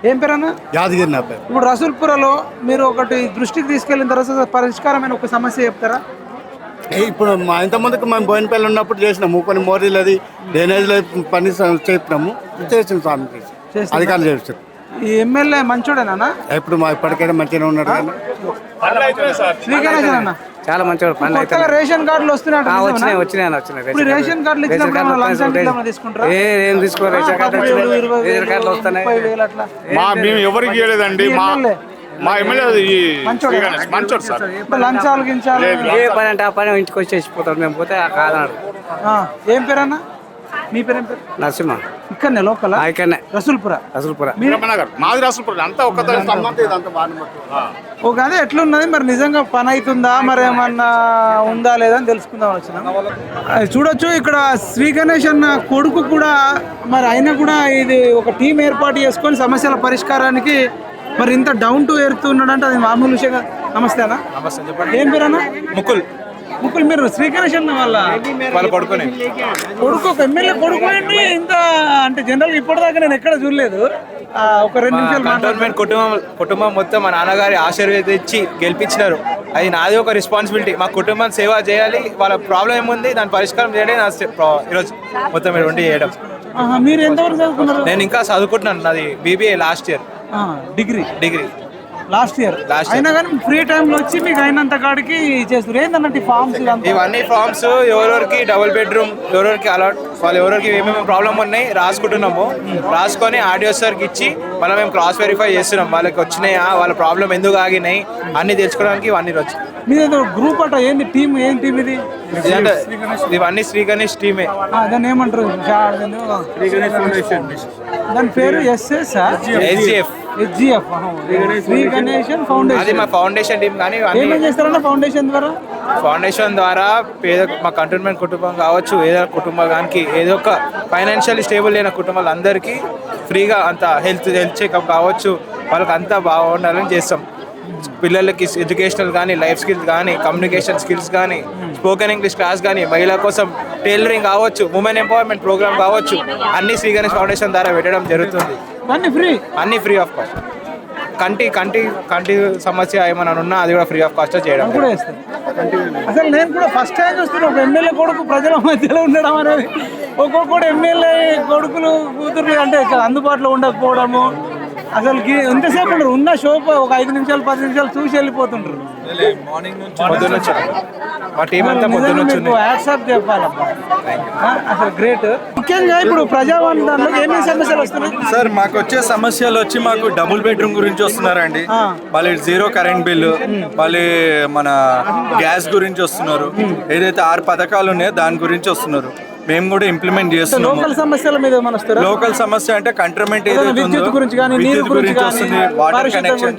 ఏం పేరన్నా? యాదగిరి నా పేరు. ఇప్పుడు రసూల్పురలో మీరు ఒకటి దృష్టికి తీసుకెళ్ళిన తర్వాత పరిష్కారమైన ఒక సమస్య చెప్తారా? ఇప్పుడు మా ఇంతమందికి మేము బోయినపల్లి ఉన్నప్పుడు చేసినాము, కొన్ని మోరీలు అది డ్రైనేజ్లో పని చెప్పినాము, చేసిన స్వామి అధికారులు చేస్తారు. ఈ ఎమ్మెల్యే మంచోడేనా? ఇప్పుడు మా ఇప్పటికైనా మంచిగానే ఉన్నాడు. కానీ శ్రీ గణేశన్ అన్న చాలా మంచిగా కొత్తగా రేషన్ కార్డులు వస్తున్నాయి. వచ్చినాయి. ఇప్పుడు రేషన్ కార్డులు ఇచ్చినప్పుడు లంచం తీసుకుంటారా? ఏం తీసుకోవాలి? రేషన్ కార్డు వస్తున్నాయి. మేము ఎవరికి ఇవ్వలేదండి. మా ఎమ్మెల్యే మంచోడు సార్. లంచాలు గించాలు ఏ పని అంటే ఆ పని ఇంటికి వచ్చి చేసిపోతాడు. మేము పోతే కాదన్నాడు. ఏం పేరన్నా? మీ పేరు ఏం పేరు? నరసింహ. ఇక్కడనే లోకల్? ఇక్కడనే రసూల్పుర. మాది రసూల్పుర. అంతా ఒక అదే ఎట్లున్నది మరి? నిజంగా పని అవుతుందా? మరి ఏమన్నా ఉందా లేదా అని తెలుసుకుందాం వచ్చిన. చూడొచ్చు ఇక్కడ శ్రీ గణేష్ అన్న కొడుకు కూడా మరి అయినా కూడా ఇది ఒక టీం ఏర్పాటు చేసుకొని సమస్యల పరిష్కారానికి మరి ఇంత డౌన్ టు ఎర్త్ ఉన్నాడంటే అది మామూలు విషయం. నమస్తే అన్న. నమస్తే, చెప్పండి. ఏం పేరు అన్న? ముకుల్. మీరు శ్రీ గణేష్ అన్న వాళ్ళ కొడుకు ఒక ఎమ్మెల్యే కొడుకు ఏంటి ఇంత అంటే జనరల్ ఇప్పటిదాకా నేను ఎక్కడ చూడలేదు. ఒక 2 నిమిషాలు కంటోన్మెంట్ కుటుంబం మొత్తం మా నాన్నగారి ఆశీర్వాదం ఇచ్చి గెలిపించినారు. అది నాది ఒక రెస్పాన్సిబిలిటీ. మా కుటుంబం సేవ చేయాలి. వాళ్ళ ప్రాబ్లం ఏముంది దాని పరిష్కారం చేయడం నా ఈరోజు మొత్తం ఇటువంటి చేయడం. మీరు ఎంతవరకు చదువుకున్నారు? నేను ఇంకా చదువుకుంటున్నాను. నాది BBA last year. Degree last year. అయినా కానీ ఫ్రీ టైంలో వచ్చి మీకు అయినంత కాడికి చేస్తారు. ఏంటన్నట్టు ఫార్మ్స్ ఇవన్నీ ఫార్మ్స్ ఎవరెవరికి డబుల్ బెడ్రూమ్ ఎవరెవరికి అలాట్ వాళ్ళు ఎవరికి ఏమేమి ప్రాబ్లమ్ ఉన్నాయి రాసుకుంటున్నాము. రాసుకొని ఆడియో సార్కి ఇచ్చి మళ్ళీ మేము క్రాస్ వెరిఫై చేస్తున్నాం. వాళ్ళకి వచ్చినాయా, వాళ్ళ ప్రాబ్లం ఎందుకు ఆగినాయి అన్ని తెలుసుకోవడానికి ఇవన్నీ వచ్చి. మీది గ్రూప్ అట ఏంది? టీమ్ ఏం టీమ్ ఇది? ఇవన్నీ శ్రీ గణేష్ టీమే. దాన్ని ఏమంటారు? దాని పేరు SGF. శ్రీ గణేశన్ ఫౌండేషన్. అది మా ఫౌండేషన్ టీం. కానీ ఏమేం చేస్తారన్న ఫౌండేషన్ ద్వారా పేద మా కంటోన్మెంట్ కుటుంబం కావచ్చు, ఏదో కుటుంబానికి ఏదో ఒక ఫైనాన్షియల్లీ స్టేబుల్ అయిన కుటుంబాలందరికీ ఫ్రీగా అంత హెల్త్ చెకప్ కావచ్చు, వాళ్ళకి అంతా బాగుండాలని చేస్తాం. పిల్లలకి ఎడ్యుకేషనల్ కానీ, లైఫ్ స్కిల్స్ కానీ, కమ్యూనికేషన్ స్కిల్స్ కానీ, స్పోకెన్ ఇంగ్లీష్ క్లాస్ కానీ, మహిళల కోసం టైలరింగ్ కావచ్చు, ఉమెన్ ఎంపవర్మెంట్ ప్రోగ్రామ్ కావచ్చు, అన్ని శ్రీ గణేష్ ఫౌండేషన్ ద్వారా పెట్టడం జరుగుతుంది. అన్ని ఫ్రీ ఆఫ్ కాస్ట్. కంటి సమస్య ఏమైనా ఉన్నా అది కూడా ఫ్రీ ఆఫ్ కాస్ట్ చేయడం. అసలు నేను కూడా ఫస్ట్ టైం చూస్తున్నా ఒక ఎమ్మెల్యే కొడుకు ప్రజల మధ్యలో ఉండడం అనేది. ఒక్కొక్కటి ఎమ్మెల్యే కొడుకులు కూతురు అంటే అందుబాటులో ఉండకపోవడము. అసలు ఎంతసేపు ఉండరు? ఉన్న షో ఒక 5 నిమిషాలు 10 నిమిషాలు చూసి వెళ్ళిపోతుంటారు. చెప్పాలబ్బా, అసలు గ్రేట్. ముఖ్యంగా ఇప్పుడు ప్రజావాణిలో ఏమేమి సమస్యలు వస్తున్నాయి సార్? మాకు వచ్చే సమస్యలు వచ్చి మాకు డబుల్ బెడ్రూమ్ గురించి వస్తున్నారండి, మళ్ళీ 0 కరెంట్ బిల్లు, మళ్ళీ మన గ్యాస్ గురించి వస్తున్నారు. ఏదైతే 6 పథకాలు ఉన్నాయో దాని గురించి వస్తున్నారు. మేము కూడా ఇంప్లిమెంట్ చేస్తున్నాము. లోకల్ సమస్య అంటే కంటోన్మెంట్ ఏదైతే విద్యుత్ గురించి వస్తుంది, వాటర్ కనెక్షన్,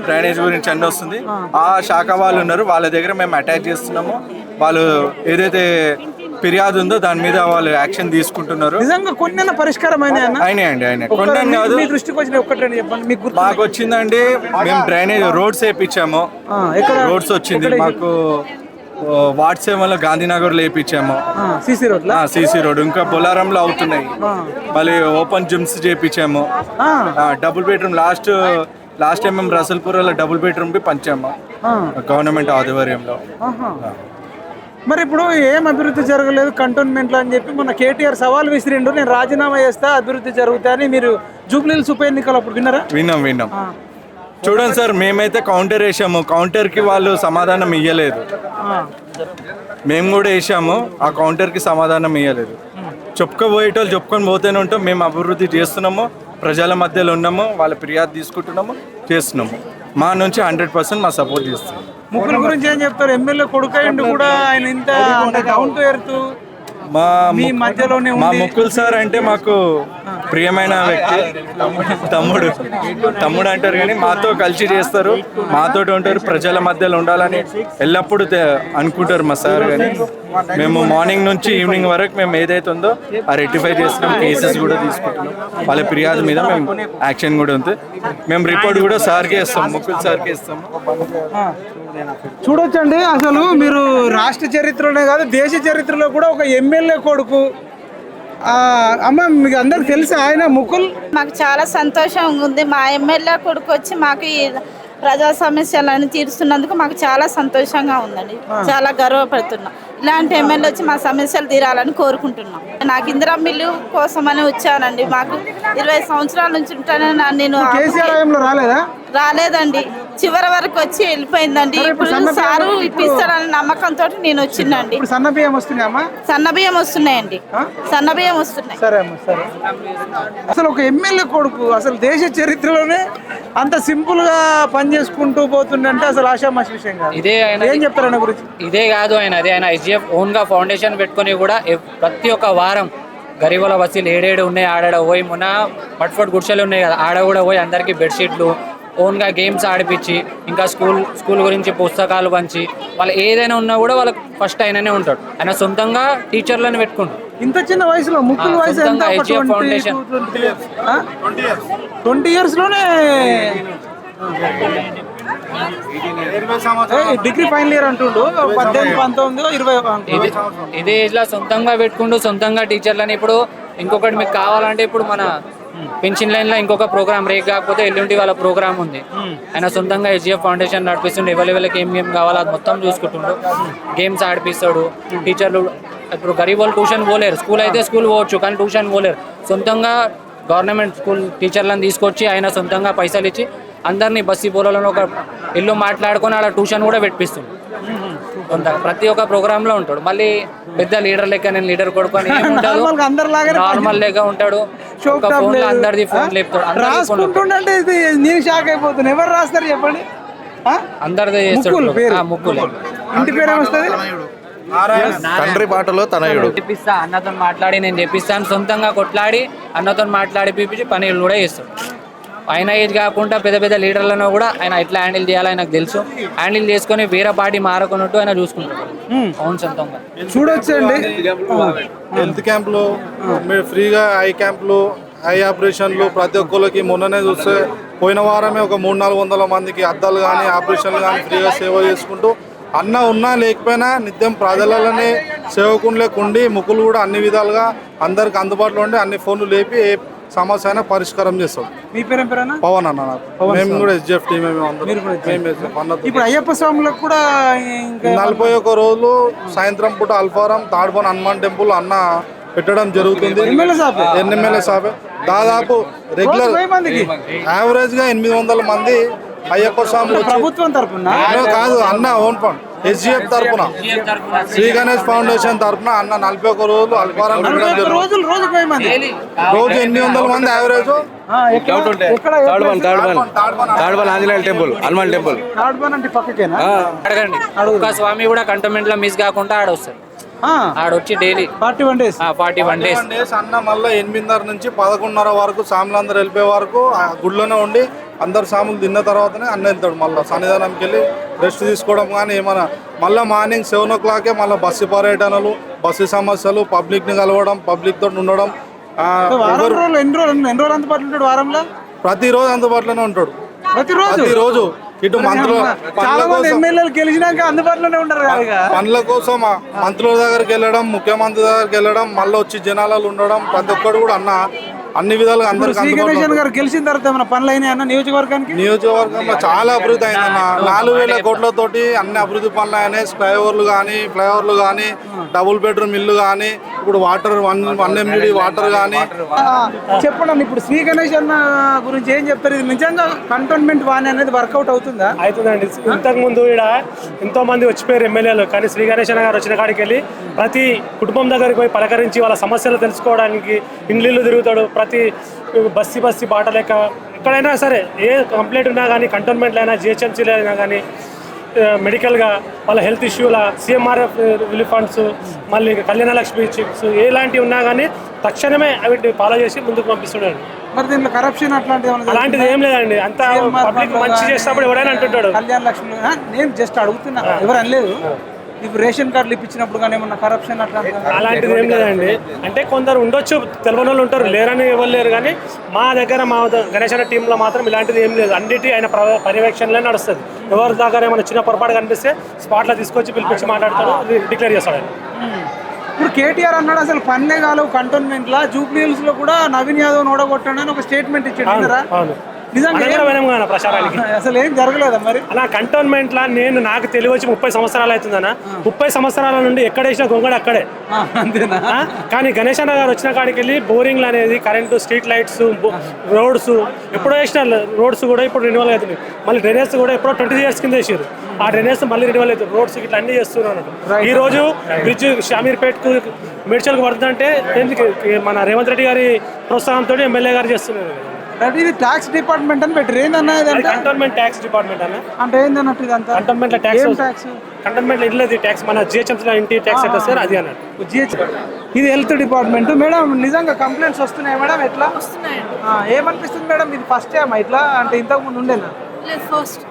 డ్రైనేజ్ గురించి అన్నీ వస్తుంది. ఆ శాఖ వాళ్ళు ఉన్నారు, వాళ్ళ దగ్గర మేము అటాచ్ చేస్తున్నాము. వాళ్ళు ఏదైతే ఫిర్యాదు ఉందో దాని మీద వాళ్ళు యాక్షన్ తీసుకుంటున్నారు. నిజంగా కొన్ని పరిష్కారం అయినాయండి. కొన్ని కాదు, మాకు వచ్చిందండి. మేము డ్రైనేజ్ రోడ్స్ వేయించాము. రోడ్స్ వచ్చింది మాకు. వాట్సేమలో గాంధీనగర్ లో వేయించాము సిసి రోడ్. ఇంకా బొలారంలో అవుతున్నాయి. మళ్ళీ ఓపెన్ జిమ్స్ చేయించాము. డబుల్ బెడ్రూమ్ లాస్ట్ టైం మేము రసూల్పురలో డబుల్ బెడ్రూమ్ పంచాము గవర్నమెంట్ ఆధ్వర్యంలో. మరి ఇప్పుడు ఏం అభివృద్ధి జరగలేదు కంటోన్మెంట్లో అని చెప్పి మొన్న కేటీఆర్ సవాల్ విసిరిండు, నేను రాజీనామా చేస్తా అభివృద్ధి జరుగుతాయని. మీరు జూబ్లీహిల్స్ ఉప ఎన్నికలు అప్పుడు విన్నారా? విన్నాం. చూడండి సార్, మేమైతే కౌంటర్ వేసాము, కౌంటర్కి వాళ్ళు సమాధానం ఇవ్వలేదు. మేము కూడా వేసాము, ఆ కౌంటర్కి సమాధానం ఇవ్వలేదు. చెప్పుకోబోయేటోళ్ళు చెప్పుకొని పోతూనే ఉంటాం. మేము అభివృద్ధి చేస్తున్నాము, ప్రజల మధ్యలో ఉన్నాము, వాళ్ళ ఫిర్యాదు తీసుకుంటున్నాము, చేస్తున్నాము. మా నుంచి 100% మా సపోర్ట్ చేస్తాం. ముగ్గురు గురించి ఏం చెప్తారు? ఎమ్మెల్యే కొడుకైండు కూడా ఆయన ఇంత డౌన్ టు ఎర్త్ మీ మధ్యలోనే మా ముకుల్ సార్ అంటే మాకు ప్రియమైన వ్యక్తి. తమ్ముడు అంటారు కానీ మాతో కలిసి చేస్తారు, మాతో ఉంటారు, ప్రజల మధ్యలో ఉండాలని ఎల్లప్పుడూ అనుకుంటారు మా సార్. కానీ మేము మార్నింగ్ నుంచి ఈవినింగ్ వరకు మేము ఏదైతే ఉందో ఆ రెక్టిఫై చేస్తున్నాం, కేసెస్ కూడా తీసుకుంటున్నాం. వాళ్ళ ఫిర్యాదు మీద మేము యాక్షన్ కూడా ఉంది. మేము రిపోర్ట్ కూడా సార్కే ఇస్తాం, ముకుల్ సార్కే ఇస్తాం. చూడొచ్చండి, అసలు మీరు రాష్ట్ర చరిత్రలోనే కాదు దేశ చరిత్రలో కూడా ఒక ఎమ్మెల్యే కొడుకు. అమ్మ మీకు అందరికి తెలుసు ఆయన ముకుల్. మాకు చాలా సంతోషంగా ఉంది. మా ఎమ్మెల్యే కొడుకు వచ్చి మాకు ఈ ప్రజా సమస్యలను తీరుస్తున్నందుకు మాకు చాలా సంతోషంగా ఉందండి. చాలా గర్వపడుతున్నాం. ఇలాంటి ఎమ్మెల్యే వచ్చి మా సమస్యలు తీరాలని కోరుకుంటున్నాం. నాకు ఇందిరమ్మ ఇల్లు కోసమని వచ్చానండి. మాకు 20 సంవత్సరాల నుంచి ఉంటాను నేను. రాలేదా? రాలేదండి, చివరి వరకు వచ్చి వెళ్ళిపోయిందండి. ఇప్పుడు సారు ఇప్పిస్తాడని నమ్మకంతో నేను వచ్చిందండి. సన్నబియ్యం వస్తున్నాయమ్మా? సన్నబియ్యం వస్తున్నాయండి, సన్నబియ్యం వస్తున్నాయి. సరే అమ్మా, సరే. అసలు ఒక ఎమ్మెల్యే కొడుకు అసలు దేశ చరిత్రలోనే అంత సింపుల్ గా పని చేసుకుంటూ పోతుండంటే అసలు ఆషామాషి విషయం కాదు. ఇదే ఏం చెప్తారు ఆయన గురించి? ఇదే కాదు ఆయన SGF ఓన్ గా ఫౌండేషన్ పెట్టుకొని కూడా ప్రతి ఒక్క వారం గరీబుల బస్సులు ఏడేడు ఉన్నాయి, ఆడ పోయి మొన్న పట్ఫట్ గుడిసెలు ఉన్నాయి కదా, ఆడ కూడా పోయి అందరికీ బెడ్షీట్లు ఓన్గా గేమ్స్ ఆడిపించి, ఇంకా స్కూల్ గురించి పుస్తకాలు పంచి, వాళ్ళు ఏదైనా ఉన్నా కూడా వాళ్ళకి ఫస్ట్ ఆయననే ఉంటాడు. ఆయన సొంతంగా టీచర్లను పెట్టుకుంటాడు. ఇంత చిన్న వయసులో ముక్కుల వయసు ఎంత? SGF ఫౌండేషన్ 20 years లోనే డిగ్రీ ఫైనల్ ఇయర్ అంటుండు. 18, 19, 20 ఇదే ఏజ్ లో సొంతంగా పెట్టుకుంటూ సొంతంగా టీచర్లని. ఇప్పుడు ఇంకొకటి మీకు కావాలంటే ఇప్పుడు మన పెన్షన్ లైన్ లో ఇంకొక ప్రోగ్రామ్ రేపు కాకపోతే ఎల్లుండి వాళ్ళ ప్రోగ్రామ్ ఉంది. ఆయన సొంతంగా SGF ఫౌండేషన్ నడిపిస్తుండే. ఎవరికి ఏం కావాలో అది మొత్తం చూసుకుంటుండు. గేమ్స్ ఆడిపిస్తాడు. టీచర్లు ఇప్పుడు గరీబ్ వాళ్ళు ట్యూషన్ పోలేరు, స్కూల్ అయితే స్కూల్ పోవచ్చు కానీ ట్యూషన్ పోలేరు. సొంతంగా గవర్నమెంట్ స్కూల్ టీచర్లను తీసుకొచ్చి ఆయన సొంతంగా పైసలు ఇచ్చి అందరినీ బస్సు పోలలో ఒక ఇల్లు మాట్లాడుకొని అలా ట్యూషన్ కూడా పెట్టిస్తుంది. ప్రతి ఒక్క ప్రోగ్రామ్ లో ఉంటాడు. మళ్ళీ పెద్ద లీడర్ లెక్క నేను లీడర్ కొడుకొని నార్మల్ లెక్క ఉంటాడు. అందరిది ఫోన్ లేపుతాడు. నేను షాక్ అయిపోతున్నా. ఎవరు రాస్తారు చెప్పండి? అందరిది చేస్తాడు. ముగ్గులు. ఇంటి పేరు ఏమొస్తుంది? తండ్రి బాటలో తనయుడు. చెప్పిస్తా, అన్నతో మాట్లాడి నేను చెప్పిస్తాను. సొంతంగా కొట్లాడి అన్నతో మాట్లాడి పిలిపించి పనులు కూడా చేస్తాడు. ఆయన ఏజ్ కాకుండా పెద్ద పెద్ద లీడర్లను కూడా ఆయన ఎట్లా హ్యాండిల్ చేయాలో ఆయనకు తెలుసు. హ్యాండిల్ చేసుకొని వేరే పార్టీ మారకున్నట్టు ఆయన చూసుకుంటాడు. అవును, సొంతంగా చూడొచ్చండి. హెల్త్ క్యాంపులు, ఫ్రీగా ఐ క్యాంపులు, ఐ ఆపరేషన్లు ప్రతి ఒక్కరికి. మొన్ననే చూస్తే పోయిన వారమే ఒక 300-400 మందికి అద్దాలు కానీ ఆపరేషన్లు కానీ ఫ్రీగా సేవ చేసుకుంటూ అన్న ఉన్నా లేకపోయినా నిత్యం ప్రజలనే సేవకునిలేకుండి ముక్కులు కూడా అన్ని విధాలుగా అందరికి అందుబాటులో ఉండి అన్ని ఫోన్లు లేపి ఏ సమస్య అయినా పరిష్కారం చేస్తాం. మీ పేరు పేరేనా? పవన్ అన్న. మేము కూడా SGF టీం. ఇప్పుడు అయ్యప్ప స్వాములకు కూడా 41 రోజులు సాయంత్రం పూట అల్ఫారం తాడ్బన్ హనుమాన్ టెంపుల్ అన్న పెట్టడం జరుగుతుంది. ఎమ్మెల్యే సాబే దాదాపు రెగ్యులర్ యావరేజ్ గా 800 మంది అయ్యప్ప స్వాములు ప్రభుత్వం తరఫున కాదు, అన్న ఓన్ ఫండ్ SGF తరఫున శ్రీ గణేష్ ఫౌండేషన్ తరఫున అన్న 41 రోజులు అల్పారం రోజు 800 మంది average. Anjaneya temple, Hanuman temple. అడగండి. ఒక్క స్వామి కూడా కంటోన్మెంట్ లో మిస్ కాకుండా ఆడొస్తారు. ఆడొచ్చి డైలీ 41 days. 41 days అన్న మళ్ళీ 8:30 నుంచి 11:30 వరకు సాములందరూ వెళ్ళిపోయే వరకు ఆ గుడిలోనే ఉండి అందరు సాములు తిన్న తర్వాతనే అన్న వెళ్తాడు. మళ్ళీ సన్నిధానంకి వెళ్ళి రెస్ట్ తీసుకోవడం కానీ ఏమైనా. మళ్ళీ మార్నింగ్ 7 o'clock మళ్ళీ బస్సు పర్యటనలు, బస్సు సమస్యలు, పబ్లిక్ని కలవడం, పబ్లిక్ తోటి ఉండడం. ప్రతిరోజు అందుబాటులోనే ఉంటాడు. ప్రతిరోజు ఇటు మంత్రులు గెలిచినాక అందుబాటులోనే ఉంటారు. పనుల కోసం మంత్రుల దగ్గరికి వెళ్ళడం, ముఖ్యమంత్రి దగ్గరికి వెళ్ళడం, మళ్ళీ వచ్చి జనాలలో ఉండడం. ప్రతి ఒక్కరు కూడా అన్న అన్ని విధాలుగా అందరికి శ్రీ గణేశన్ గారు గెలిచిన తర్వాత ఏమైనా పనులు అయినాయి అన్న నియోజకవర్గానికి? నియోజకవర్గంలో చాలా అభివృద్ధి అయిందన్న. 4,000 కోట్లతోటి అన్ని అభివృద్ధి పనులు అయినాయి. ఫ్లైఓవర్లు కానీ డబుల్ బెడ్రూమ్ ఇల్లు కానీ ఇప్పుడు వాటర్ 1 MGD వాటర్ కానీ. చెప్పండి ఇప్పుడు శ్రీ గణేష్ అన్న గురించి ఏం చెప్తారు? ఇది నిజంగా కంటోన్మెంట్ వాణి అనేది వర్కౌట్ అవుతుందా? అవుతుందండి. ఇంతకు ముందు ఇక్కడ ఎంతో మంది వచ్చిపోయారు ఎమ్మెల్యేలు, కానీ శ్రీ గణేశన్ గారు వచ్చిన కాడికి వెళ్ళి ప్రతి కుటుంబం దగ్గరికి పోయి పలకరించి వాళ్ళ సమస్యలు తెలుసుకోవడానికి ఇండ్లు తిరుగుతాడు. ప్రతి బస్సి బాట లెక్క ఎక్కడైనా సరే ఏ కంప్లైంట్ ఉన్నా కానీ కంటోన్మెంట్లో అయినా GHMCలో అయినా కానీ మెడికల్గా వాళ్ళ హెల్త్ ఇష్యూల CMRF రిలీఫ్ ఫండ్స్, మళ్ళీ కళ్యాణ లక్ష్మి చిప్స్ ఎలాంటివి ఉన్నా కానీ తక్షణమే వీటిని ఫాలో చేసి ముందుకు పంపిస్తున్నాడు. మరి దీంట్లో కరప్షన్ అలాంటిది ఏం లేదండి. అంతా పబ్లిక్ మంచి చేసినప్పుడు ఎవరైనా అంటుంటాడు. కళ్యాణ లక్ష్మి నేను జస్ట్ అడుగుతున్నా, ఎవరు అనలేదు. ఇప్పుడు రేషన్ కార్డులు ఇప్పించినప్పుడు కానీ ఏమన్నా కరప్షన్ అలాంటిది ఏం లేదండి. అంటే కొందరు ఉండొచ్చు, తెలియని వాళ్ళు ఉంటారు, లేరని ఎవరు లేరు. కానీ మా గణేశ్ అన్న టీంలో మాత్రం ఇలాంటిది ఏం లేదు. అన్నిటి ఆయన పర్యవేక్షణలో నడుస్తుంది. ఎవరి దగ్గర ఏమైనా చిన్న పొరపాటు కనిపిస్తే స్పాట్లో తీసుకొచ్చి పిలిపించి మాట్లాడతాడు, డిక్లేర్ చేస్తాడు. ఇప్పుడు కేటీఆర్ అన్నాడు అసలు పన్నే కాలేవు కంటోన్మెంట్ లా, జూబ్లీ హిల్స్ లో కూడా నవీన్ యాదవ్ ఓడగొట్టాడు అని ఒక స్టేట్మెంట్ ఇచ్చాడు. నిజంగా ప్రచారానికి అసలు ఏం జరగలేదా మరి? అలా కంటోన్మెంట్ లా నాకు తెలివి వచ్చి 30 సంవత్సరాలు అవుతుందన్న. 30 సంవత్సరాల నుండి ఎక్కడ వేసిన గొంగడు అక్కడే. కానీ గణేశ్ అన్న గారు వచ్చిన కాడికి వెళ్ళి బోరింగ్లు అనేది, కరెంటు, స్ట్రీట్ లైట్స్, రోడ్స్ ఎప్పుడో వేసిన రోడ్స్ కూడా ఇప్పుడు రెన్యువల్ అవుతుంది. మళ్ళీ డ్రైనేజ్ కూడా ఎప్పుడో 20 years కింద వేసారు. ఆ డ్రైనేజ్ మళ్ళీ రెన్యువల్ అవుతుంది. రోడ్స్ ఇట్లా అన్ని చేస్తున్నారు. ఈ రోజు బ్రిడ్జ్ షామీర్పేట్కు మేడ్చల్కు పడుతుందంటే మన రేవంత్ రెడ్డి గారి ప్రోత్సాహంతో ఎమ్మెల్యే గారు చేస్తున్నారు. ఇది ట్యాక్స్ డిపార్ట్మెంట్ అని పెట్టారు. ఏందన్నా కంటోన్మెంట్ ట్యాక్స్ డిపార్ట్మెంట్ అన్న అంటే ఏందన్నట్టు ఇదంతా కంటోన్మెంట్ ట్యాక్స్. కంటోన్మెంట్ ఇల్లది ట్యాక్స్, మన GHMCలో ఇంటి ట్యాక్స్ ఎట్లా సార్ అది అన్నట్టు. ఇది హెల్త్ డిపార్ట్మెంట్. మేడం నిజంగా కంప్లైంట్స్ వస్తున్నాయి మేడం? ఎట్లా వస్తున్నాయండి? ఏమనిపిస్తుంది మేడం, ఇది ఫస్ట్ టైం ఇట్లా అంటే ఇంతకు ముందు ఉండేనా? ఫస్ట్.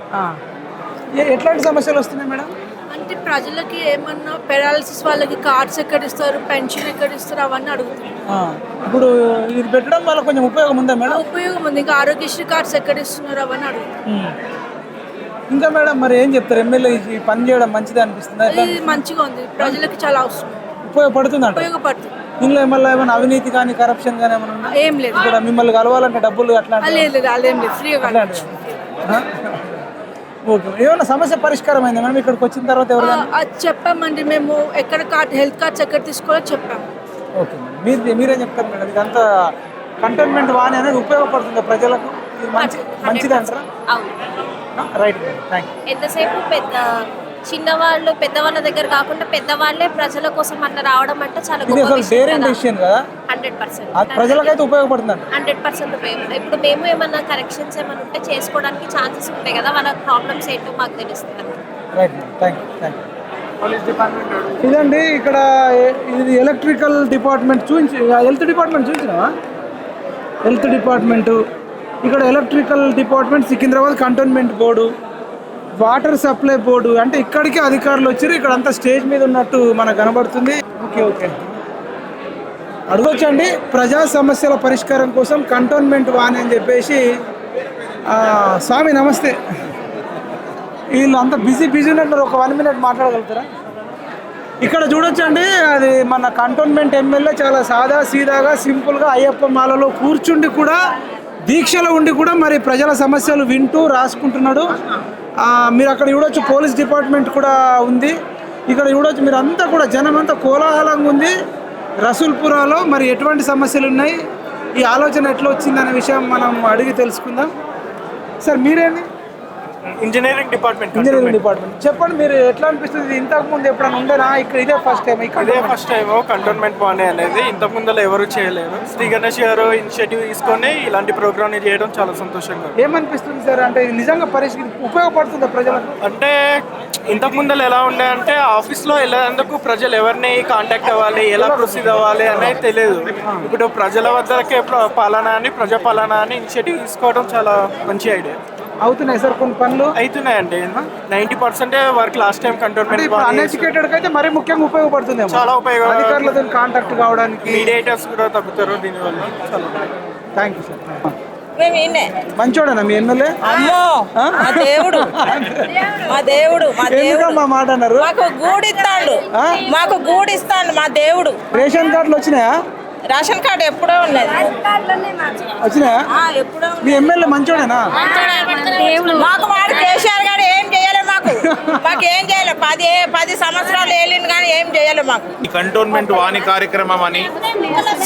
ఎట్లాంటి సమస్యలు వస్తున్నాయి మేడం? అంటే ప్రజలకి ఏమన్నా పెరాలసిస్ వాళ్ళకి కార్డ్స్ ఎక్కడ ఇస్తారు, పెన్షన్ ఎక్కడ ఇస్తారు అవన్నీ అడుగుతున్నారు. ఇప్పుడు ఇది పెట్టడం వల్ల కొంచెం ఉపయోగం ఉందా మేడం? ఉపయోగం ఉంది. ఇంకా ఆరోగ్యశ్రీ కార్డ్స్ ఎక్కడ ఇస్తున్నారు అవన్నీ అడుగుతున్నారు. ఇంకా మేడం మరి ఏం చెప్తారు? ఎమ్మెల్యే ఈ పని చేయడం మంచిది అనిపిస్తుందా? ఇది మంచిగా ఉంది, ప్రజలకి చాలా అవసరం, ఉపయోగపడుతుంది అంట. ఉపయోగపడుతుంది. ఇందులో ఏమైనా అవినీతి కానీ కరప్షన్ కానీ ఏమైనా ఏం లేదు. ఇక్కడ మిమ్మల్ని కలవాలంటే డబ్బులు అట్లా లేదు, అదేం లేదు, ఫ్రీగా. ఓకే. ఏమైనా సమస్య పరిష్కారం అయిందా మేడం ఇక్కడికి వచ్చిన తర్వాత? అది చెప్పామండి మేము, ఎక్కడ హెల్త్ కార్డ్స్ ఎక్కడ తీసుకోవాలో చెప్పాము. ఓకే మేడం, మీరేం చెప్తారు మేడం? ఇదంతా కంటోన్మెంట్ వాణి అనేది ఉపయోగపడుతుంది ప్రజలకు, మంచిది అంటారా? Right madam, thank you. ఎంతసేపు చిన్నవాళ్ళు పెద్దవాళ్ళ దగ్గర కాకుండా పెద్దవాళ్ళే ప్రజల కోసం అట్లా రావడం అంటే చాలా గొప్ప విషయం కదా. 100% ప్రజలకైతే ఉపయోగపడుతుంది. 100% ఉపయోగం. ఇప్పుడు మేము ఏమన్నా కరెక్షన్స్ ఏమైనా ఉంటే చేసుకోవడానికి ఛాన్సెస్ ఉంటాయి కదా, వాళ్ళ ప్రాబ్లమ్స్ ఏంటో మాకు తెలుస్తుంది. Right madam, thank you. ఇదండి ఇక్కడ ఇది ఎలక్ట్రికల్ డిపార్ట్మెంట్ చూపించి, హెల్త్ డిపార్ట్మెంట్ చూపించినావా? హెల్త్ డిపార్ట్మెంటు ఇక్కడ, electrical department Secunderabad cantonment board, water supply board. అంటే ఇక్కడికి అధికారులు వచ్చారు, ఇక్కడ అంతా స్టేజ్ మీద ఉన్నట్టు మనకు కనబడుతుంది. ఓకే అడగొచ్చండి. ప్రజా సమస్యల పరిష్కారం కోసం కంటోన్మెంట్ వాణి అని చెప్పేసి. స్వామి నమస్తే. వీళ్ళు అంతా బిజీ ఉన్నట్టు ఒక 1 minute మాట్లాడగలుగుతారా? ఇక్కడ చూడొచ్చండి, అది మన కంటోన్మెంట్ ఎమ్మెల్యే చాలా సాదా సీదాగా సింపుల్గా అయ్యప్ప మాలలో కూర్చుండి కూడా, దీక్షలో ఉండి కూడా మరి ప్రజల సమస్యలు వింటూ రాసుకుంటున్నాడు. మీరు అక్కడ చూడొచ్చు పోలీస్ డిపార్ట్మెంట్ కూడా ఉంది. ఇక్కడ చూడొచ్చు మీరు అంతా కూడా జనం అంతా కోలాహలంగా ఉంది. రసూల్పురాలో మరి ఎటువంటి సమస్యలు ఉన్నాయి, ఈ ఆలోచన ఎట్లా వచ్చిందనే విషయం మనం అడిగి తెలుసుకుందాం. సార్ మీరేంది? Engineering department. చెప్పండి, మీరు ఎట్లా అనిపిస్తుంది? ఇంతకు ముందు ఎప్పుడైనా ఉండేనా ఇక్కడ? ఇదే ఫస్ట్ టైం? ఇదే ఫస్ట్ టైం కంటోన్మెంట్ వాణి అనేది. ఇంతకు ముందు ఎవరు చేయలేరు. శ్రీ గణేష్ గారు ఇనిషియేటివ్ తీసుకొని ఇలాంటి ప్రోగ్రామ్ చేయడం చాలా సంతోషంగా. ఏమనిపిస్తుంది సార్? అంటే నిజంగా పరిస్థితి ఉపయోగపడుతుందా ప్రజలకు? అంటే ఇంతకు ముందు ఎలా ఉండే అంటే ఆఫీస్లో వెళ్ళేందుకు ప్రజలు ఎవరిని కాంటాక్ట్ అవ్వాలి, ఎలా ప్రొసీడ్ అవ్వాలి అనేది తెలియదు. ఇప్పుడు ప్రజల వద్దకే పాలన అని, ప్రజాపాలన అని ఇనిషియేటివ్ తీసుకోవడం చాలా మంచి ఐడియా. అవుతున్నాయి సార్ కొన్ని పనులు? అవుతున్నాయండి. 90% work last time cantonment. Uneducated అయితే మరీ ముఖ్యంగా ఉపయోగపడుతుంది. చాలా ఉపయోగం. అధికారులతో కాంటాక్ట్ కావడానికి, మీడియేటర్స్ కూడా తగ్గుతారు దీనివల్ల. చాలా థ్యాంక్ యూ సార్. మంచోడనా మీ ఎమ్మెల్యే? మా దేవుడు మా మాట అన్నారు. మాకు గూడిస్తాడు మా దేవుడు. రేషన్ కార్డులు వచ్చినాయా? రేషన్ కార్డు ఎప్పుడో ఉన్నది. వచ్చినాయా? మీ ఎమ్మెల్యే మంచోడేనా? మాకు వాడు కేసీఆర్ గారు ఏం చేయలేదు మాకు ఏం చేయలేదు 10 సంవత్సరాలు వెళ్ళింది కానీ ఏం చేయలేదు మాకు. ఈ కంటోన్మెంట్ వాణి కార్యక్రమం అని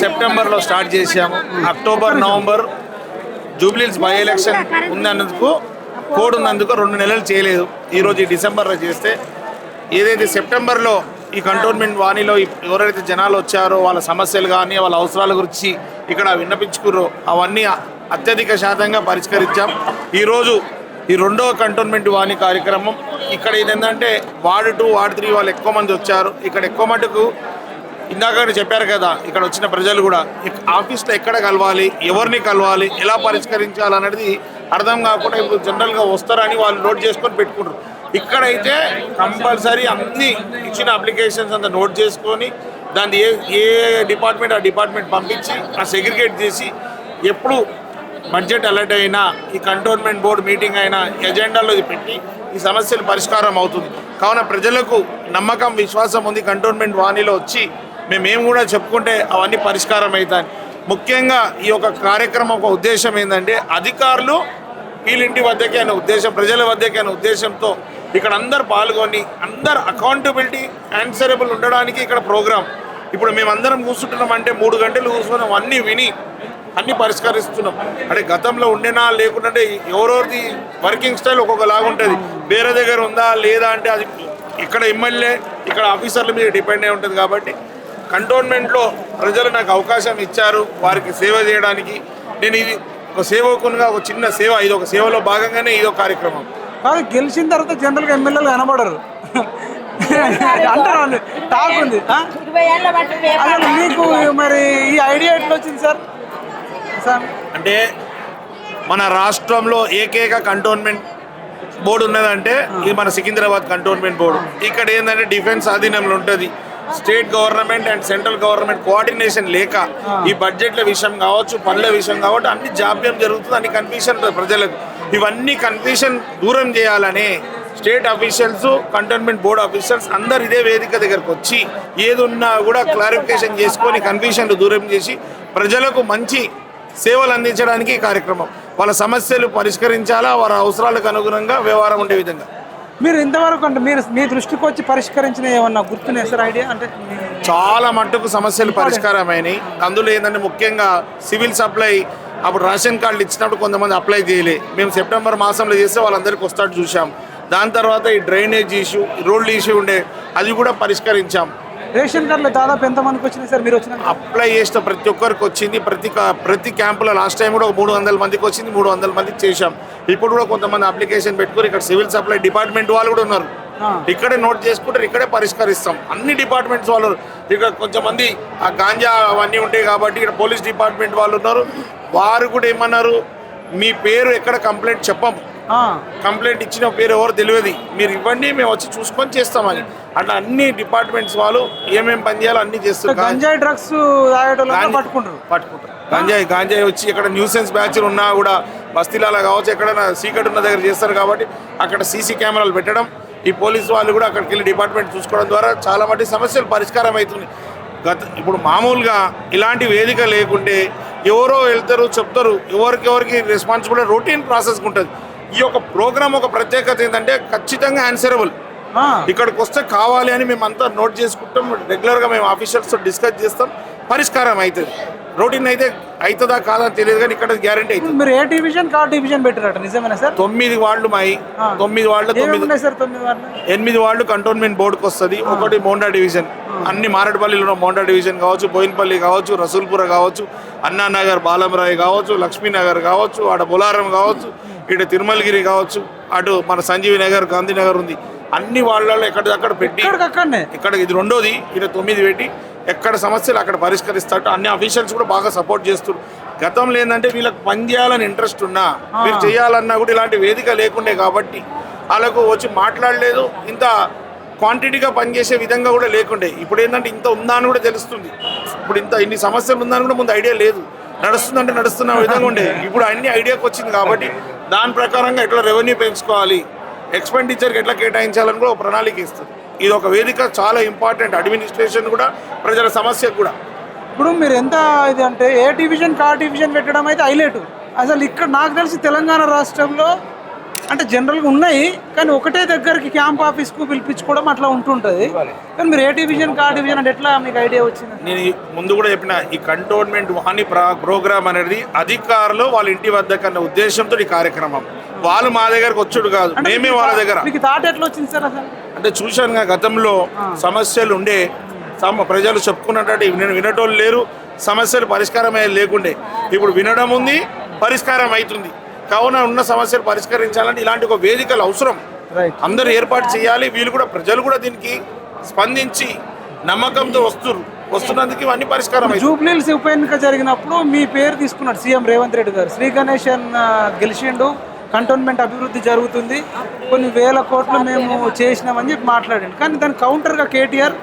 సెప్టెంబర్లో స్టార్ట్ చేశాము. October November Jubilee Hills by election ఉన్నందుకు కోడ్ ఉన్నందుకు 2 నెలలు చేయలేదు. ఈరోజు ఈ డిసెంబర్లో చేస్తే ఏదైతే సెప్టెంబర్లో ఈ కంటోన్మెంట్ వాణిలో ఎవరైతే జనాలు వచ్చారో వాళ్ళ సమస్యలు కానీ వాళ్ళ అవసరాల గురించి ఇక్కడ విన్నపించుకుర్రో అవన్నీ అత్యధిక శాతంగా పరిష్కరించాం. ఈరోజు ఈ 2వ కంటోన్మెంట్ వాణి కార్యక్రమం ఇక్కడ ఏంటంటే వార్డు 2, వార్డు 3 వాళ్ళు ఎక్కువ మంది వచ్చారు. ఇక్కడ ఎక్కువ మటుకు ఇందాక చెప్పారు కదా, ఇక్కడ వచ్చిన ప్రజలు కూడా ఆఫీస్లో ఎక్కడ కలవాలి, ఎవరిని కలవాలి, ఎలా పరిష్కరించాలనేది అర్థం కాకుండా ఇప్పుడు జనరల్గా వస్తారని వాళ్ళు నోట్ చేసుకొని పెట్టుకుంటారు. ఇక్కడైతే కంపల్సరీ అన్ని ఇచ్చిన అప్లికేషన్స్ అంతా నోట్ చేసుకొని దాన్ని ఏ డిపార్ట్మెంట్ ఆ డిపార్ట్మెంట్ పంపించి ఆ సెగ్రిగేట్ చేసి ఎప్పుడు బడ్జెట్ అలర్ట్ అయినా ఈ కంటోన్మెంట్ బోర్డు మీటింగ్ అయినా ఎజెండాలో పెట్టి ఈ సమస్యలు పరిష్కారం అవుతుంది. కావున ప్రజలకు నమ్మకం విశ్వాసం ఉంది. కంటోన్మెంట్ వాణిలో వచ్చి మేమేం కూడా చెప్పుకుంటే అవన్నీ పరిష్కారం అవుతాయి. ముఖ్యంగా ఈ యొక్క కార్యక్రమం ఒక ఉద్దేశం ఏంటంటే అధికారులు వీళ్ళింటి వద్దకే అనే ఉద్దేశం, ప్రజల వద్దకే అనే ఉద్దేశంతో ఇక్కడ అందరు పాల్గొని అందరు అకౌంటబిలిటీ ఆన్సరబుల్ ఉండడానికి ఇక్కడ ప్రోగ్రాం. ఇప్పుడు మేమందరం కూర్చుంటున్నాం అంటే 3 గంటలు కూర్చున్నాం, అన్నీ విని అన్నీ పరిష్కరిస్తున్నాం. అంటే గతంలో ఉండేనా లేకుంటే ఎవరెవరిది వర్కింగ్ స్టైల్ ఒక్కొక్కలాగా ఉంటుంది. వేరే దగ్గర ఉందా లేదా అంటే అది ఇక్కడ ఎమ్మెల్యే ఇక్కడ ఆఫీసర్ల మీద డిపెండ్ అయి ఉంటుంది. కాబట్టి కంటోన్మెంట్లో ప్రజలు నాకు అవకాశం ఇచ్చారు వారికి సేవ చేయడానికి. నేను ఇది ఒక సేవకునిగా ఒక చిన్న సేవ, ఇది ఒక సేవలో భాగంగానే ఇదో కార్యక్రమం. కాదు, గెలిచిన తర్వాత జనరల్గా ఎమ్మెల్యేలు కనబడరు అంటారు, వాళ్ళు టాక్ ఉంది. అసలు మీకు మరి ఈ ఐడియా ఎట్లా వచ్చింది సార్? అంటే మన రాష్ట్రంలో ఏకైక కంటోన్మెంట్ బోర్డు ఉన్నదంటే ఇది మన సికింద్రాబాద్ కంటోన్మెంట్ బోర్డు. ఇక్కడ ఏంటంటే డిఫెన్స్ ఆధీనంలో ఉంటుంది. State government and central government coordination లేక ఈ బడ్జెట్ల విషయం కావచ్చు, పనుల విషయం కావచ్చు, అన్ని జాప్యం జరుగుతుంది, అన్ని కన్ఫ్యూషన్ ప్రజలకు. ఇవన్నీ కన్ఫ్యూషన్ దూరం చేయాలని state officials, cantonment board officials అందరు ఇదే వేదిక దగ్గరకు వచ్చి ఏది ఉన్నా కూడా క్లారిఫికేషన్ చేసుకొని కన్ఫ్యూషన్లు దూరం చేసి ప్రజలకు మంచి సేవలు అందించడానికి ఈ కార్యక్రమం. వాళ్ళ సమస్యలు పరిష్కరించాలా, వారి అవసరాలకు అనుగుణంగా వ్యవహారం ఉండే విధంగా. మీరు ఇంతవరకు అంటే మీరు మీ దృష్టికి వచ్చి పరిష్కరించిన ఏమన్నా గుర్తున్నాయి సార్ ఐడియా? అంటే చాలా మట్టుకు సమస్యలు పరిష్కారమైనాయి. అందులో ఏంటంటే ముఖ్యంగా సివిల్ సప్లై అప్పుడు రేషన్ కార్డులు ఇచ్చినప్పుడు కొంతమంది అప్లై చేయలే. మేము సెప్టెంబర్ మాసంలో చేస్తే వాళ్ళందరికీ వస్తాడు చూసాం. దాని తర్వాత ఈ డ్రైనేజ్ ఇష్యూ, రోడ్లు ఇష్యూ ఉండే అది కూడా పరిష్కరించాం. రేషన్ కార్డులో దాదాపు ఎంతమందికి వచ్చినాయి సార్? మీరు వచ్చిన అప్లై చేసిన ప్రతి ఒక్కరికి వచ్చింది. ప్రతి క్యాంపులో లాస్ట్ టైం కూడా 300 మందికి వచ్చింది, 300 మందికి చేశాం. ఇప్పుడు కూడా కొంతమంది అప్లికేషన్ పెట్టుకుని ఇక్కడ సివిల్ సప్లై డిపార్ట్మెంట్ వాళ్ళు కూడా ఉన్నారు. ఇక్కడే నోట్ చేసుకుంటారు, ఇక్కడే పరిష్కరిస్తాం. అన్ని డిపార్ట్మెంట్స్ వాళ్ళు ఇక్కడ కొంతమంది ఆ గాంజా అవన్నీ ఉంటాయి కాబట్టి ఇక్కడ పోలీస్ డిపార్ట్మెంట్ వాళ్ళు ఉన్నారు. వారు కూడా ఏమన్నారు, మీ పేరు ఎక్కడ కంప్లైంట్ చెప్పము, కంప్లైంట్ ఇచ్చిన పేరు ఎవరు తెలియదు, మీరు ఇవ్వండి మేము వచ్చి చూసుకొని చేస్తామని. అట్లా అన్ని డిపార్ట్మెంట్స్ వాళ్ళు ఏమేమి పని చేయాలో అన్ని చేస్తారు. గంజాయి డ్రగ్స్ పట్టుకుంటారు. గాంజాయి వచ్చి ఇక్కడ న్యూసెన్స్ బ్యాచ్లు ఉన్నా కూడా బస్తీలలో కావచ్చు, ఎక్కడైనా సీక్రెట్ ఉన్న దగ్గర చేస్తారు కాబట్టి అక్కడ సీసీ కెమెరాలు పెట్టడం, ఈ పోలీసు వాళ్ళు కూడా అక్కడికి వెళ్ళి డిపార్ట్మెంట్ చూసుకోవడం ద్వారా చాలా మట్టి సమస్యలు పరిష్కారం అవుతుంది. ఇప్పుడు మామూలుగా ఇలాంటి వేదిక లేకుంటే ఎవరో వెళ్తారు చెప్తారు, ఎవరికి రెస్పాన్సిబిలిటీ రొటీన్ ప్రాసెస్ ఉంటుంది. ఈ యొక్క ప్రోగ్రామ్ ఒక ప్రత్యేకత ఏంటంటే ఖచ్చితంగా ఆన్సరబుల్. ఇక్కడికి వస్తే కావాలి అని మేము అంతా నోట్ చేసుకుంటాం. రెగ్యులర్గా మేము ఆఫీసర్స్తో డిస్కస్ చేస్తాం, పరిష్కారం అవుతుంది. రొటీన్ అయితే అవుతుందా కాదా తెలియదు కానీ ఇక్కడ గ్యారంటీ అవుతుంది. మీరు ఏ డివిజన్ కా డివిజన్ పెట్టారట నిజమేనా సార్? 9 వార్డులు మాయి, 9 వార్డులు 8 వార్డులు కంటోన్మెంట్ బోర్డుకి వస్తుంది. ఒకటి మోండా డివిజన్, అన్ని మారడపల్లిలో మోండా డివిజన్ కావచ్చు, బోయిన్పల్లి కావచ్చు, రసూల్పుర కావచ్చు, అన్నానగర్, బాలంరాయ్ కావచ్చు, లక్ష్మీనగర్ కావచ్చు, ఆడ బొలారం కావచ్చు, ఇటు తిరుమలగిరి కావచ్చు, అటు మన సంజీవి నగర్, గాంధీనగర్ ఉంది. అన్ని వాళ్ళలో ఎక్కడిదక్కడ పెట్టి ఇక్కడ ఇది 2వది, ఇక్కడ 9 పెట్టి ఎక్కడ సమస్యలు అక్కడ పరిష్కరిస్తాడు. అన్ని అఫీషియల్స్ కూడా బాగా సపోర్ట్ చేస్తారు. గతంలో ఏంటంటే వీళ్ళకి పని చేయాలని ఇంట్రెస్ట్ ఉన్నా, మీరు చేయాలన్నా కూడా ఇలాంటి వేదిక లేకుండే కాబట్టి వాళ్ళకు వచ్చి మాట్లాడలేదు. ఇంత క్వాంటిటీగా పనిచేసే విధంగా కూడా లేకుండే. ఇప్పుడు ఏంటంటే ఇంత ఉందా అని కూడా తెలుస్తుంది. ఇప్పుడు ఇన్ని సమస్యలు ఉందని కూడా ముందు ఐడియా లేదు. నడుస్తుందంటే నడుస్తున్న విధంగా ఉండే. ఇప్పుడు అన్ని ఐడియాకి వచ్చింది కాబట్టి దాని ప్రకారంగా ఎట్లా రెవెన్యూ పెంచుకోవాలి, ఎక్స్పెండిచర్కి ఎట్లా కేటాయించాలని కూడా ఒక ప్రణాళిక ఇస్తుంది. ఇది ఒక వేదిక చాలా ఇంపార్టెంట్. అడ్మినిస్ట్రేషన్ కూడా, ప్రజల సమస్యకు కూడా ఇప్పుడు మీరు ఎంత ఇది అంటే ఏ డివిజన్ కా డివిజన్ పెట్టడం అయితే హైలైట్. అసలు ఇక్కడ నాకు తెలిసి తెలంగాణ రాష్ట్రంలో అంటే జనరల్గా ఉన్నాయి, కానీ ఒకటే దగ్గరికి క్యాంప్ ఆఫీస్కు పిలిపించుకోవడం అట్లా ఉంటుంటుంది. కానీ మీరు ఏ డివిజన్ కా డివిజన్ అంటే ఎట్లా మీకు ఐడియా వచ్చింది? నేను ముందు కూడా చెప్పిన ఈ కంటోన్మెంట్ వాణి ప్రోగ్రామ్ అనేది అధికారులు వాళ్ళ ఇంటి వద్దకు అన్న ఉద్దేశంతో ఈ కార్యక్రమం. వాళ్ళు మా దగ్గరకు వచ్చుడు కాదు, మేమే వాళ్ళ దగ్గర. మీకు థాట్ ఎట్లా వచ్చింది సార్ అసలు? అంటే చూశాను గతంలో సమస్యలు ఉండే ప్రజలు చెప్పుకున్నట్టు నేను వినటోళ్ళు లేరు, సమస్యలు పరిష్కారం లేకుండే. ఇప్పుడు వినడం ఉంది, పరిష్కారం అవుతుంది. కావున ఉన్న సమస్యలు పరిష్కరించాలంటే ఇలాంటి ఒక వేదికలు అవసరం, అందరూ ఏర్పాటు చేయాలి. వీళ్ళు కూడా ప్రజలు కూడా దీనికి స్పందించి నమ్మకంతో వస్తున్నందుకు ఇవన్నీ పరిష్కారం. జూబ్లీహిల్స్ ఉప ఎన్నిక జరిగినప్పుడు మీ పేరు తీసుకున్నాడు సీఎం రేవంత్ రెడ్డి గారు. శ్రీ గణేశన్ గెలిచిండు, కంటోన్మెంట్ అభివృద్ధి జరుగుతుంది, కొన్ని వేల కోట్లు మేము చేసినామని చెప్పి మాట్లాడండి. కానీ దాని కౌంటర్గా కేటీఆర్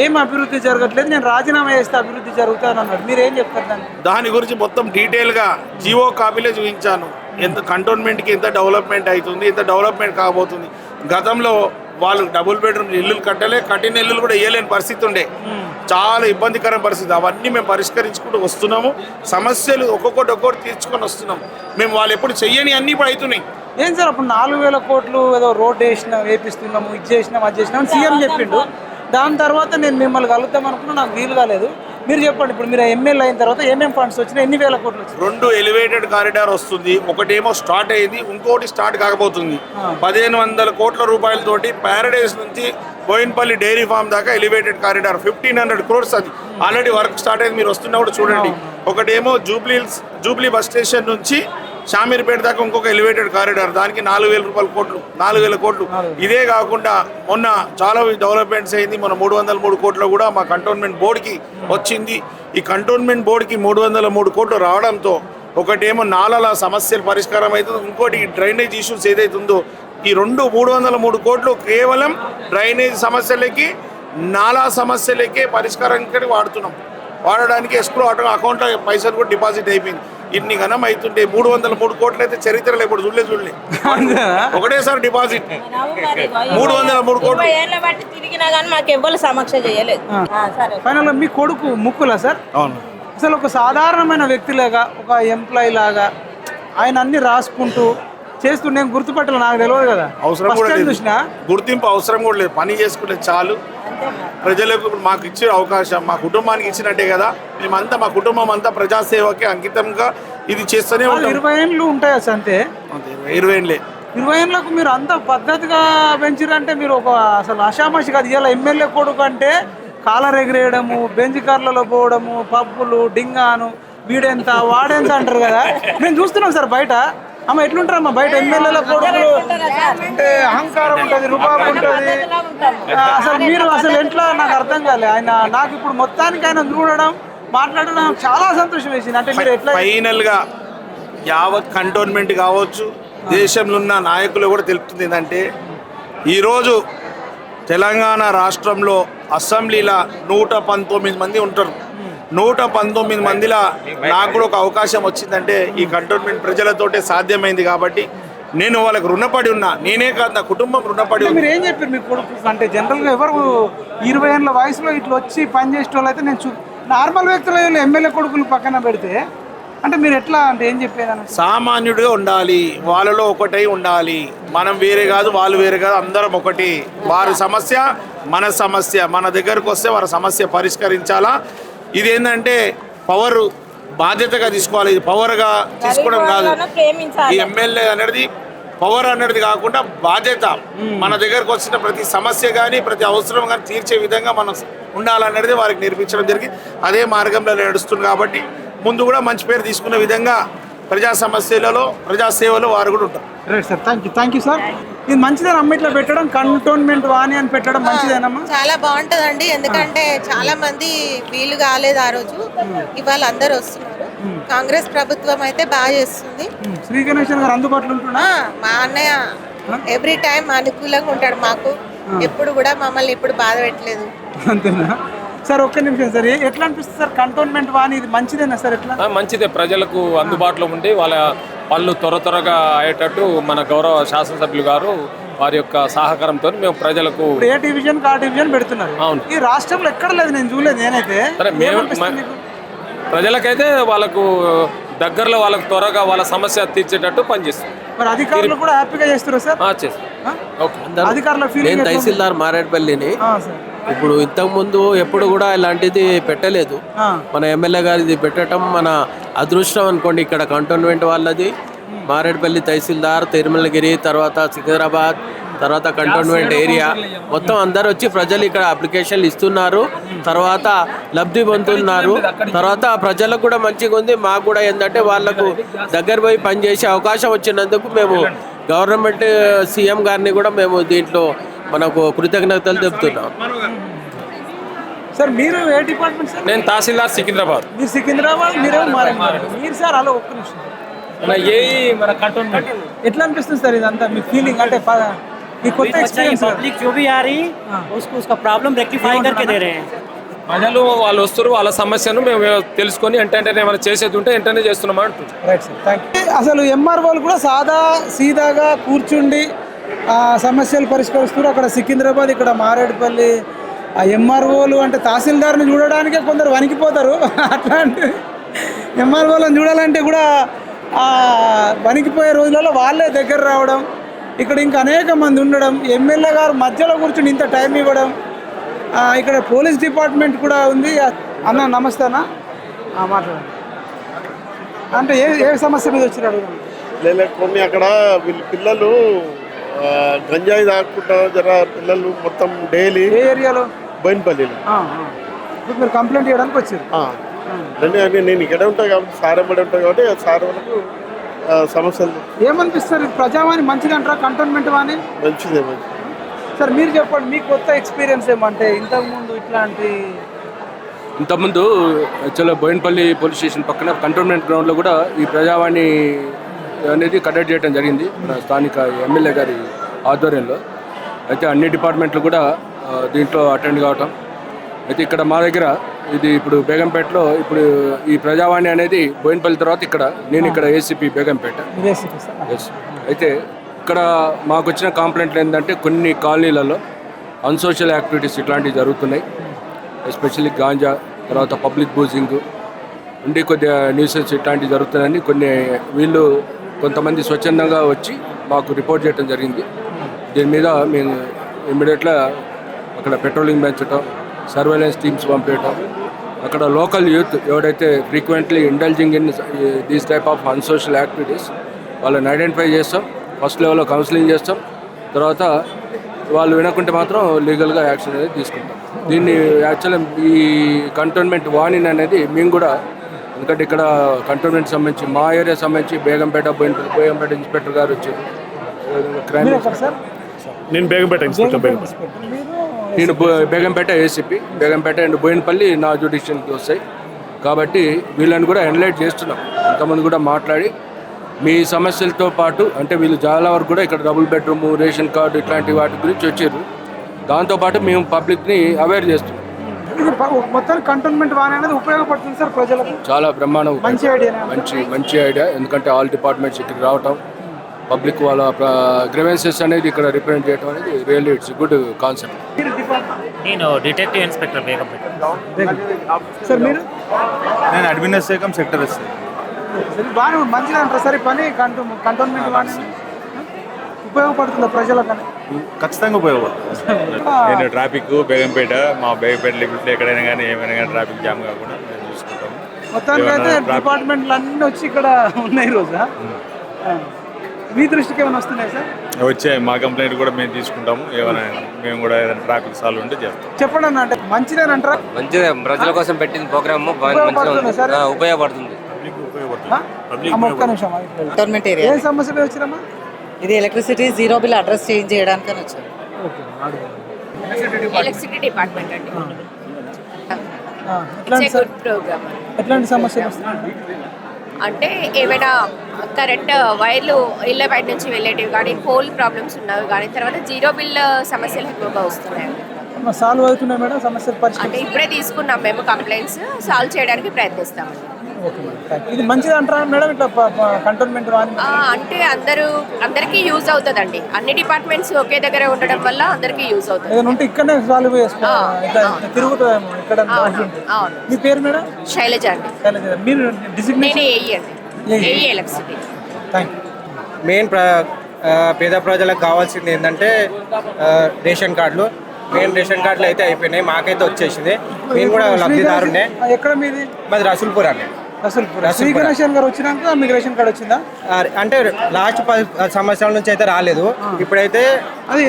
ఏం అభివృద్ధి జరగట్లేదు, నేను రాజీనామా చేస్తే అభివృద్ధి జరుగుతాను అన్నాడు. మీరు ఏం చెప్తారు దాని గురించి మొత్తం డీటెయిల్గా జీవో కాపీలో చూపించాను. ఎంత కంటోన్మెంట్కి ఎంత డెవలప్మెంట్ అవుతుంది, ఎంత డెవలప్మెంట్ కాబోతుంది. గతంలో వాళ్ళు డబుల్ బెడ్రూమ్ ఇల్లులు కట్టిన ఇల్లులు కూడా వేయలేని పరిస్థితి ఉండే, చాలా ఇబ్బందికరమైన పరిస్థితి. అవన్నీ మేము పరిష్కరించుకుంటూ వస్తున్నాము. సమస్యలు ఒక్కొక్కటి తీర్చుకొని వస్తున్నాము. మేము వాళ్ళు ఎప్పుడు చెయ్యని అన్నీ ఇప్పుడు అవుతున్నాయి. ఏం సార్ అప్పుడు 4,000 కోట్లు ఏదో రోడ్ వేపిస్తున్నాము, ఇది చేసినాం అది చేసినాం సీఎం చెప్పిండు. దాని తర్వాత నేను మిమ్మల్ని కలుద్దాం అనుకున్నా, నాకు వీలు కాలేదు. మీరు చెప్పండి, ఇప్పుడు మీరు ఎమ్మెల్యే అయిన తర్వాత ఏమేమి ఫండ్స్ వచ్చినాయి, ఎన్ని వేల కోట్లు వచ్చినాయి? 2 ఎలివేటెడ్ కారిడార్ వస్తుంది, ఒకటేమో స్టార్ట్ అయింది, ఇంకోటి స్టార్ట్ కాకపోతుంది. 1,500 కోట్ల రూపాయలతోటి ప్యారడైజ్ నుంచి బోయిన్పల్లి డైరీ ఫామ్ దాకా ఎలివేటెడ్ కారిడార్ 1,500 crores అది ఆల్రెడీ వర్క్ స్టార్ట్ అయింది. మీరు వస్తున్నా కూడా చూడండి. ఒకటేమో జూబ్లీ బస్ స్టేషన్ నుంచి షామీర్పేట దాకా ఇంకొక ఎలివేటెడ్ కారిడార్, దానికి 4,000 కోట్లు. ఇదే కాకుండా మొన్న చాలా డెవలప్మెంట్స్ అయింది. మన 303 కోట్లు కూడా మా కంటోన్మెంట్ బోర్డుకి వచ్చింది. ఈ కంటోన్మెంట్ బోర్డుకి 303 కోట్లు రావడంతో ఒకటేమో నాలాల సమస్యలు పరిష్కారం అవుతుంది, ఇంకోటి డ్రైనేజ్ ఇష్యూస్ ఏదైతుందో ఈ 303 కోట్లు కేవలం డ్రైనేజ్ సమస్యలకి నాలా సమస్యలకే పరిష్కారానికి వాడడానికి ఎస్క్రో అకౌంట్లో పైసలు కూడా డిపాజిట్ అయిపోయింది. ఇన్ని ఘనం అవుతుంటే 303 కోట్లు అయితే చరిత్రలో ఇప్పుడు చూడలే ఒకటేసారి డిపాజిట్ 303 కోట్లు తిరిగినా కానీ మాకు ఎవ్వరు సమక్ష చేయలేదు. ఫైనల్గా మీ కొడుకు ముక్కులా సార్? అవును. అసలు ఒక సాధారణమైన వ్యక్తిలాగా, ఒక ఎంప్లాయీ లాగా ఆయన అన్ని రాసుకుంటూ చేస్తుండే నేను గుర్తుపట్టలేదు, నాకు తెలియదు కదా. అవసరం కూడా లేదు, గుర్తింపు అవసరం కూడా లేదు, పని చేసుకుంటే చాలు. ప్రజలకు మాకు ఇచ్చే అవకాశం మా కుటుంబానికి ఇచ్చినట్టే కదా. మేమంతా మా కుటుంబం అంతా ప్రజాసేవకి అంకితంగా ఇది చేస్తూనే ఉంటాం. 20 ఏళ్ళు ఉంటాయా సార్? అంతే 20 ఏళ్ళే. 20 ఏళ్ళకు మీరు అంత పద్ధతిగా పెంచారంటే మీరు ఒక అసలు ఆషామాషి కాదు. ఇలా ఎమ్మెల్యే కొడుకు అంటే కాలర్ ఎగిరేయడము, బెంచ్ కార్లలో పోవడము, పబ్బులు, డింగాను, వీడెంత వాడెంత అంటారు కదా. మేము చూస్తున్నాం సార్ బయట. అమ్మ ఎట్లుంటారమ్మా బయట ఎమ్మెల్యేల కొడుకులు అంటే అహంకారం ఉంటుంది, రుబాబు ఉంటుంది. అసలు మీరు అసలు ఎట్లా నాకు అర్థం కాలే. ఆయన నాకు ఇప్పుడు మొత్తానికి ఆయన చూడడం మాట్లాడడం చాలా సంతోషం వేసింది. అంటే మీరు ఎట్లా ఫైనల్ గా యావత్ కంటోన్మెంట్ కావచ్చు, దేశంలో ఉన్న నాయకులు కూడా తెలుపుతుంది ఏంటంటే ఈరోజు తెలంగాణ రాష్ట్రంలో అసెంబ్లీలో 119 మంది ఉంటారు. 119 మందిలో నాకు కూడా ఒక అవకాశం వచ్చిందంటే ఈ కంటోన్మెంట్ ప్రజలతోటే సాధ్యమైంది. కాబట్టి నేను వాళ్ళకి రుణపడి ఉన్నా. నేనే కాదు, నా కుటుంబం రుణపడి ఉంది. మీరు ఏం చెప్పారు మీ కొడుకు అంటే జనరల్గా ఎవరు 20 ఏళ్ళ వయసులో ఇట్లా వచ్చి పనిచేసే వాళ్ళు అయితే నేను నార్మల్ వ్యక్తులు ఎమ్మెల్యే కొడుకులు పక్కన పెడితే అంటే మీరు ఎట్లా అంటే ఏం చెప్పేదాన్ని? సామాన్యుడిగా ఉండాలి, వాళ్ళలో ఒకటై ఉండాలి. మనం వేరే కాదు, వాళ్ళు వేరే కాదు, అందరం ఒకటి. వారి సమస్య మన సమస్య, మన దగ్గరకు వస్తే వారి సమస్య పరిష్కరించాలా. ఇదేంటంటే పవర్ బాధ్యతగా తీసుకోవాలి, ఇది పవర్గా తీసుకోవడం కాదు. ఈ ఎమ్మెల్యే అనేది పవర్ అనేది కాకుండా బాధ్యత. మన దగ్గరకు వచ్చిన ప్రతి సమస్య కానీ ప్రతి అవసరం కానీ తీర్చే విధంగా మనం ఉండాలనేది వారికి నేర్పించడం జరిగింది. అదే మార్గంలో నడుస్తుంది. కాబట్టి ముందు కూడా మంచి పేరు తీసుకునే విధంగా ప్రజా సమస్యలలో ప్రజాసేవలో వారు కూడా ఉంటారు. Right sir, thank you sir. ఇది మంచిదేనా అమ్మ ఇట్లా పెట్టడం, కంటోన్మెంట్ వాణి అని పెట్టడం మంచిదేనమ్మా? చాలా బాగుంటుందండి. ఎందుకంటే చాలా మంది వీలు కాలేదు ఆ రోజు, ఇవాళ అందరు వస్తున్నారు. కాంగ్రెస్ ప్రభుత్వం అయితే బాగా చేస్తుంది. శ్రీ గణేశన్ గారు అందుబాటులో ఉంటున్నా? మా అన్నయ్య ఎవ్రీ టైం అనుకూలంగా ఉంటాడు మాకు, ఎప్పుడు కూడా మమ్మల్ని ఇప్పుడు బాధ పెట్టలేదు. అంతేనా సార్? ఒక్క నిమిషం సార్, ఎట్లా అనిపిస్తుంది సార్ కంటోన్మెంట్ వాణి? ఇది మంచిదేనా సార్? ఎట్లా? మంచిదే, ప్రజలకు అందుబాటులో ఉండి వాళ్ళు త్వరగా అయ్యేటట్టు మన గౌరవ శాసనసభ్యులు గారు వారి యొక్క సహకారంతో మేము ప్రజలకు ఏ డివిజన్ ఆ డివిజన్ పెడుతున్నారు. అవును, ఈ రాష్ట్రంలో ఎక్కడ లేదు, నేను చూడలేదు. నేనైతే ప్రజలకైతే వాళ్ళకు దగ్గరలో వాళ్ళకు త్వరగా వాళ్ళ సమస్య తీర్చేటట్టు పనిచేస్తుంది. మరి అధికారులు కూడా హ్యాపీగా చేస్తారు సార్. అధికారుల నేను ఫీలింగ్ తహసీల్దార్ మారేడుపల్లిని. ఇప్పుడు ఇంతకు ముందు ఎప్పుడు కూడా ఇలాంటిది పెట్టలేదు. మన ఎమ్మెల్యే గారిది పెట్టడం మన అదృష్టం అనుకోండి. ఇక్కడ కంటోన్మెంట్ వాళ్ళది, మారేడుపల్లి తహసీల్దార్, తిరుమలగిరి, తర్వాత సికింద్రాబాద్, తర్వాత కంటోన్మెంట్ ఏరియా మొత్తం అందరు వచ్చి ప్రజలు ఇక్కడ అప్లికేషన్లు ఇస్తున్నారు. తర్వాత లబ్ధి పొందుతున్నారు. తర్వాత ప్రజలకు కూడా మంచిగా ఉంది. మాకు కూడా ఏంటంటే వాళ్ళకు దగ్గర పోయి పనిచేసే అవకాశం వచ్చినందుకు మేము గవర్నమెంట్ సీఎం గారిని కూడా మేము దీంట్లో మనకు కృతజ్ఞతలు చెప్తున్నాం. సార్ మీరు ఏ డిపార్ట్మెంట్ సార్? నేను తహసీల్దార్ సికింద్రాబాద్. మీరు సికింద్రాబాద్, మీరు మీరు సార్ అలా ఒక్క నిమిషం. మన కంటోన్మెంట్ ఎట్లా అనిపిస్తుంది సార్ ఇదంతా మీ ఫీలింగ్? అంటే ఈ కొత్త ఎక్స్పీరియన్స్ पब्लिक जो भी आ रही उसको उसका प्रॉब्लम रेक्टिफाई करके दे रहे हैं. ప్రజలు వాళ్ళు వస్తారు, వాళ్ళ సమస్యను మేము తెలుసుకొని వెంటనే ఏమైనా చేసేది ఉంటే వెంటనే చేస్తున్నాం అంటున్నారు. Right sir, thank you. అసలు ఎంఆర్ఓలు కూడా సీదాగా కూర్చుండి సమస్యలు పరిష్కరిస్తారు. అక్కడ సికింద్రాబాద్, ఇక్కడ మారేడుపల్లి ఆ ఎంఆర్ఓలు అంటే తహసీల్దార్ని చూడడానికే కొందరు వణికిపోతారు. అట్లాంటి ఎంఆర్ఓలను చూడాలంటే కూడా వణికిపోయే రోజులలో వాళ్ళే దగ్గర రావడం, ఇక్కడ ఇంకా అనేక మంది ఉండడం, ఎమ్మెల్యే గారు మధ్యలో కూర్చుని ఇంత టైం ఇవ్వడం. ఇక్కడ పోలీస్ డిపార్ట్మెంట్ కూడా ఉంది. అన్న నమస్తే అన్న, మాట్లాడండి. అంటే ఏ సమస్య మీద వచ్చినాడు? లేదా కొన్ని అక్కడ వీళ్ళు పిల్లలు గంజాయి తాకుంటా జర పిల్లలు మొత్తం డైలీ. ఏ ఏరియాలో? బోయినపల్లిలో. ఇప్పుడు మీరు కంప్లైంట్ చేయడానికి వచ్చారు? నేను ఇక్కడే ఉంటాను కాబట్టి, సార్ ఎమ్మడే ఉంటాను కాబట్టి సార్ వాళ్ళకు సమస్యలు. ఏమనిపిస్తారు? ప్రజావాణి మంచిది అంటారా కంటోన్మెంట్ వాణి? మంచిదే. సార్ మీరు చెప్పండి, మీ కొత్త ఎక్స్పీరియన్స్ ఏమంటే ఇంతకుముందు ఇంతకుముందు యాక్చువల్గా బోయినపల్లి పోలీస్ స్టేషన్ పక్కన కంటోన్మెంట్ గ్రౌండ్లో కూడా ఈ ప్రజావాణి అనేది కండక్ట్ చేయడం జరిగింది మన స్థానిక ఎమ్మెల్యే గారి ఆధ్వర్యంలో. అయితే అన్ని డిపార్ట్మెంట్లు కూడా దీంట్లో అటెండ్ కావటం. అయితే ఇక్కడ మా దగ్గర ఇది ఇప్పుడు బేగంపేటలో ఇప్పుడు ఈ ప్రజావాణి అనేది బోయినపల్లి తర్వాత నేను ఇక్కడ ఏసీపీ బేగంపేట. అయితే ఇక్కడ మాకు వచ్చిన కంప్లైంట్లు ఏంటంటే కొన్ని కాలనీలలో అన్సోషల్ యాక్టివిటీస్ ఇట్లాంటివి జరుగుతున్నాయి. ఎస్పెషల్లీ గాంజా, తర్వాత పబ్లిక్ బూజింగ్ ఉండి కొద్దిగా న్యూసెన్స్ ఇట్లాంటివి జరుగుతున్నాయని వీళ్ళు కొంతమంది స్వచ్ఛందంగా వచ్చి మాకు రిపోర్ట్ చేయడం జరిగింది. దీని మీద మేము ఇమ్మీడియట్గా అక్కడ పెట్రోలింగ్ పెంచడం, సర్వేలెన్స్ టీమ్స్ పంపించడం, అక్కడ లోకల్ యూత్ ఎవరైతే frequently indulging in these type of unsocial activities వాళ్ళని ఐడెంటిఫై చేస్తాం. ఫస్ట్ లెవెల్లో కౌన్సిలింగ్ చేస్తాం. తర్వాత వాళ్ళు వినకుంటే మాత్రం లీగల్గా యాక్షన్ అనేది తీసుకుంటాం. దీన్ని యాక్చువల్గా ఈ కంటోన్మెంట్ వాణిని అనేది మేము కూడా, ఎందుకంటే ఇక్కడ కంటోన్మెంట్ సంబంధించి మా ఏరియా సంబంధించి బేగంపేట ఇన్స్పెక్టర్ గారు వచ్చారు. నేను బేగంపేట ఇన్స్పెక్టర్. నేను బేగంపేట ఏసీపీ, బేగంపేట అండ్ బోయినపల్లి నా జ్యుడిషియల్కి వస్తాయి. కాబట్టి వీళ్ళని కూడా ఎన్లైట్ చేస్తున్నాం. ఇంతమంది కూడా మాట్లాడి మీ సమస్యలతో పాటు అంటే వీళ్ళు చాలా వరకు కూడా ఇక్కడ డబుల్ బెడ్రూమ్, రేషన్ కార్డు ఇట్లాంటి వాటి గురించి వచ్చారు. దాంతోపాటు మేము పబ్లిక్ని అవేర్ చేస్తున్నాం. మొత్తం కంటోన్మెంట్ వాణి అనేది ఉపయోగపడుతుంది సార్ ప్రజలకు. చాలా బ్రహ్మాండం, మంచి ఐడియా. ఎందుకంటే ఆల్ డిపార్ట్మెంట్స్ ఇక్కడ రావటం, పబ్లిక్ వాళ్ళ గ్రీవెన్సెస్ అనేది ఇక్కడ రిప్రజెంట్ చేయడం అనేది రియల్లీ ఇట్స్ గుడ్ కాన్సెప్ట్. నేను డిటెక్టివ్ ఇన్స్పెక్టర్ బేగంపేట. సార్ మీరు? నేను అడ్మినిస్ట్రేషన్ సెక్టర్ ఇస్తాను. బాగా మంచిగా అంటారు సార్ ఈ పని. కంటోన్మెంట్ వాణి ఉపయోగపడుతుందా ప్రజలకు? ఖచ్చితంగా ఉపయోగపడుతుంది. నేను ట్రాఫిక్ బేగంపేట, మా బేగంపేట లిమిట్లో ఎక్కడైనా కానీ ఏమైనా కానీ ట్రాఫిక్ జామ్ కాకుండా మేము చూసుకుంటాం. మొత్తానికి అయితే డిపార్ట్మెంట్లు అన్నీ వచ్చి ఇక్కడ ఉన్నాయి రోజా? మీ దృష్టికి ఏమైనా వస్తున్నాయి సార్? వచ్చాయి. మా కంప్లైంట్ కూడా మేము తీసుకుంటాము. ఏమైనా మేము కూడా ఏదైనా ట్రాఫిక్ సాల్వ్ ఉంటే చేస్తాం. చెప్పండి అన్న, అంటే మంచిదేనంటారా? మంచిదే, ప్రజల కోసం పెట్టిన ప్రోగ్రామ్ ఉపయోగపడుతుంది. ఒక్క నిమిషం. ఏ సమస్యలు వచ్చిరమ్మా? ఇది electricity zero bill address change చేయడానికి వచ్చారు. ఎలక్ట్రిసిటీ డిపార్ట్మెంట్ అండి. ఎట్లాంటి సమస్యలు వస్తున్నాయి? అంటే ఏమైనా కరెంట్ వైర్లు ఇళ్ళ బయట నుంచి వెళ్ళేటివి కానీ, పోల్ ప్రాబ్లమ్స్ ఉన్నవి కానీ, తర్వాత జీరో బిల్ సమస్యలు ఎక్కువగా వస్తున్నాయి. సాల్వ్ అవుతున్నాయి మేడం సమస్యలు? అంటే ఇప్పుడే తీసుకున్నాం మేము కంప్లైంట్స్, సాల్వ్ చేయడానికి ప్రయత్నిస్తామండి. ఇది మంచిది అంటారా మేడం ఇట్లా కంటోన్మెంట్ వాణి? అంటే అందరికీ యూజ్ అవుతుందండి. అన్ని డిపార్ట్మెంట్స్ ఒకే దగ్గర ఉండడం వల్ల అందరికీ యూజ్ అవుతుంది. ఏదైనా ఉంటే ఇక్కడనే సాల్వ్ చేసుకోవాలి, తిరుగుతుందేమో ఇక్కడ. మీ పేరు మేడం? శైలజ అండి. శైలజ. మీరు నేను ఏఈ అండి, ఏఈ ఎలక్ట్రిసిటీ. మెయిన్ పేద ప్రజలకు కావాల్సింది ఏంటంటే రేషన్ కార్డులు. మెయిన్ రేషన్ కార్డులు అయితే అయిపోయినాయి, మాకైతే వచ్చేసింది. మేము కూడా లబ్ధిదారునే. ఎక్కడ మీది? మాది రసూల్పూర్ అండి. శ్రీ గణేశన్ గారు వచ్చినాక మీకు రేషన్ కార్డు వచ్చిందా? అంటే లాస్ట్ 10 సంవత్సరాల నుంచి అయితే రాలేదు. ఇప్పుడైతే అది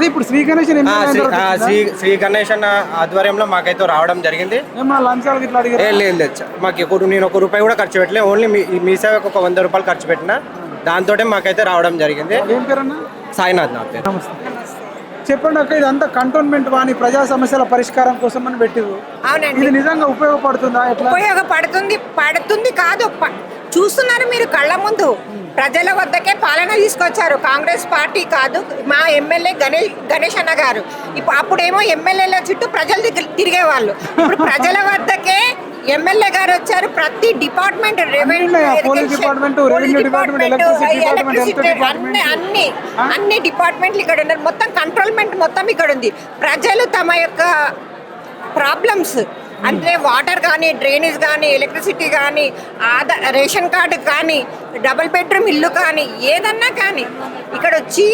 ఇప్పుడు శ్రీ గణేశన్ శ్రీ గణేశన్ ఆధ్వర్యంలో మాకైతే రావడం జరిగింది. లేదు, మాకు నేను ₹1 కూడా ఖర్చు పెట్టలేదు. ఓన్లీ మీ సేవకు ఒక ₹100 ఖర్చు పెట్టిన, దాంతో మాకైతే రావడం జరిగింది. సాయినాథ్ నా పేరు. చెప్పండి అక్క, ఇదంతా కంటోన్మెంట్ వాణి ప్రజా సమస్యల పరిష్కారం కోసం అని పెట్టిరు. అవునండి. ఇది నిజంగా ఉపయోగపడుతుందా? పడుతుంది కాదు, చూస్తున్నారు మీరు కళ్ళ ముందు. ప్రజల వద్దకే పాలన తీసుకొచ్చారు. కాంగ్రెస్ పార్టీ కాదు, మా ఎమ్మెల్యే గణేష్ అన్న గారు. అప్పుడేమో ఎమ్మెల్యేల చుట్టూ ప్రజలు తిరిగేవాళ్ళు. ఇప్పుడు ప్రజల వద్దకే ఎమ్మెల్యే గారు వచ్చారు. ప్రతి డిపార్ట్మెంట్, అన్ని డిపార్ట్మెంట్లు ఇక్కడ ఉన్నారు. మొత్తం కంట్రోల్మెంట్ మొత్తం ఇక్కడ ఉంది. ప్రజలు తమ యొక్క ప్రాబ్లమ్స్ అంటే వాటర్ కానీ, డ్రైనేజ్ కానీ, ఎలక్ట్రిసిటీ కానీ, రేషన్ కార్డు కానీ, డబుల్ బెడ్రూమ్ ఇల్లు కానీ, ఏదన్నా కానీ ఇక్కడ వచ్చి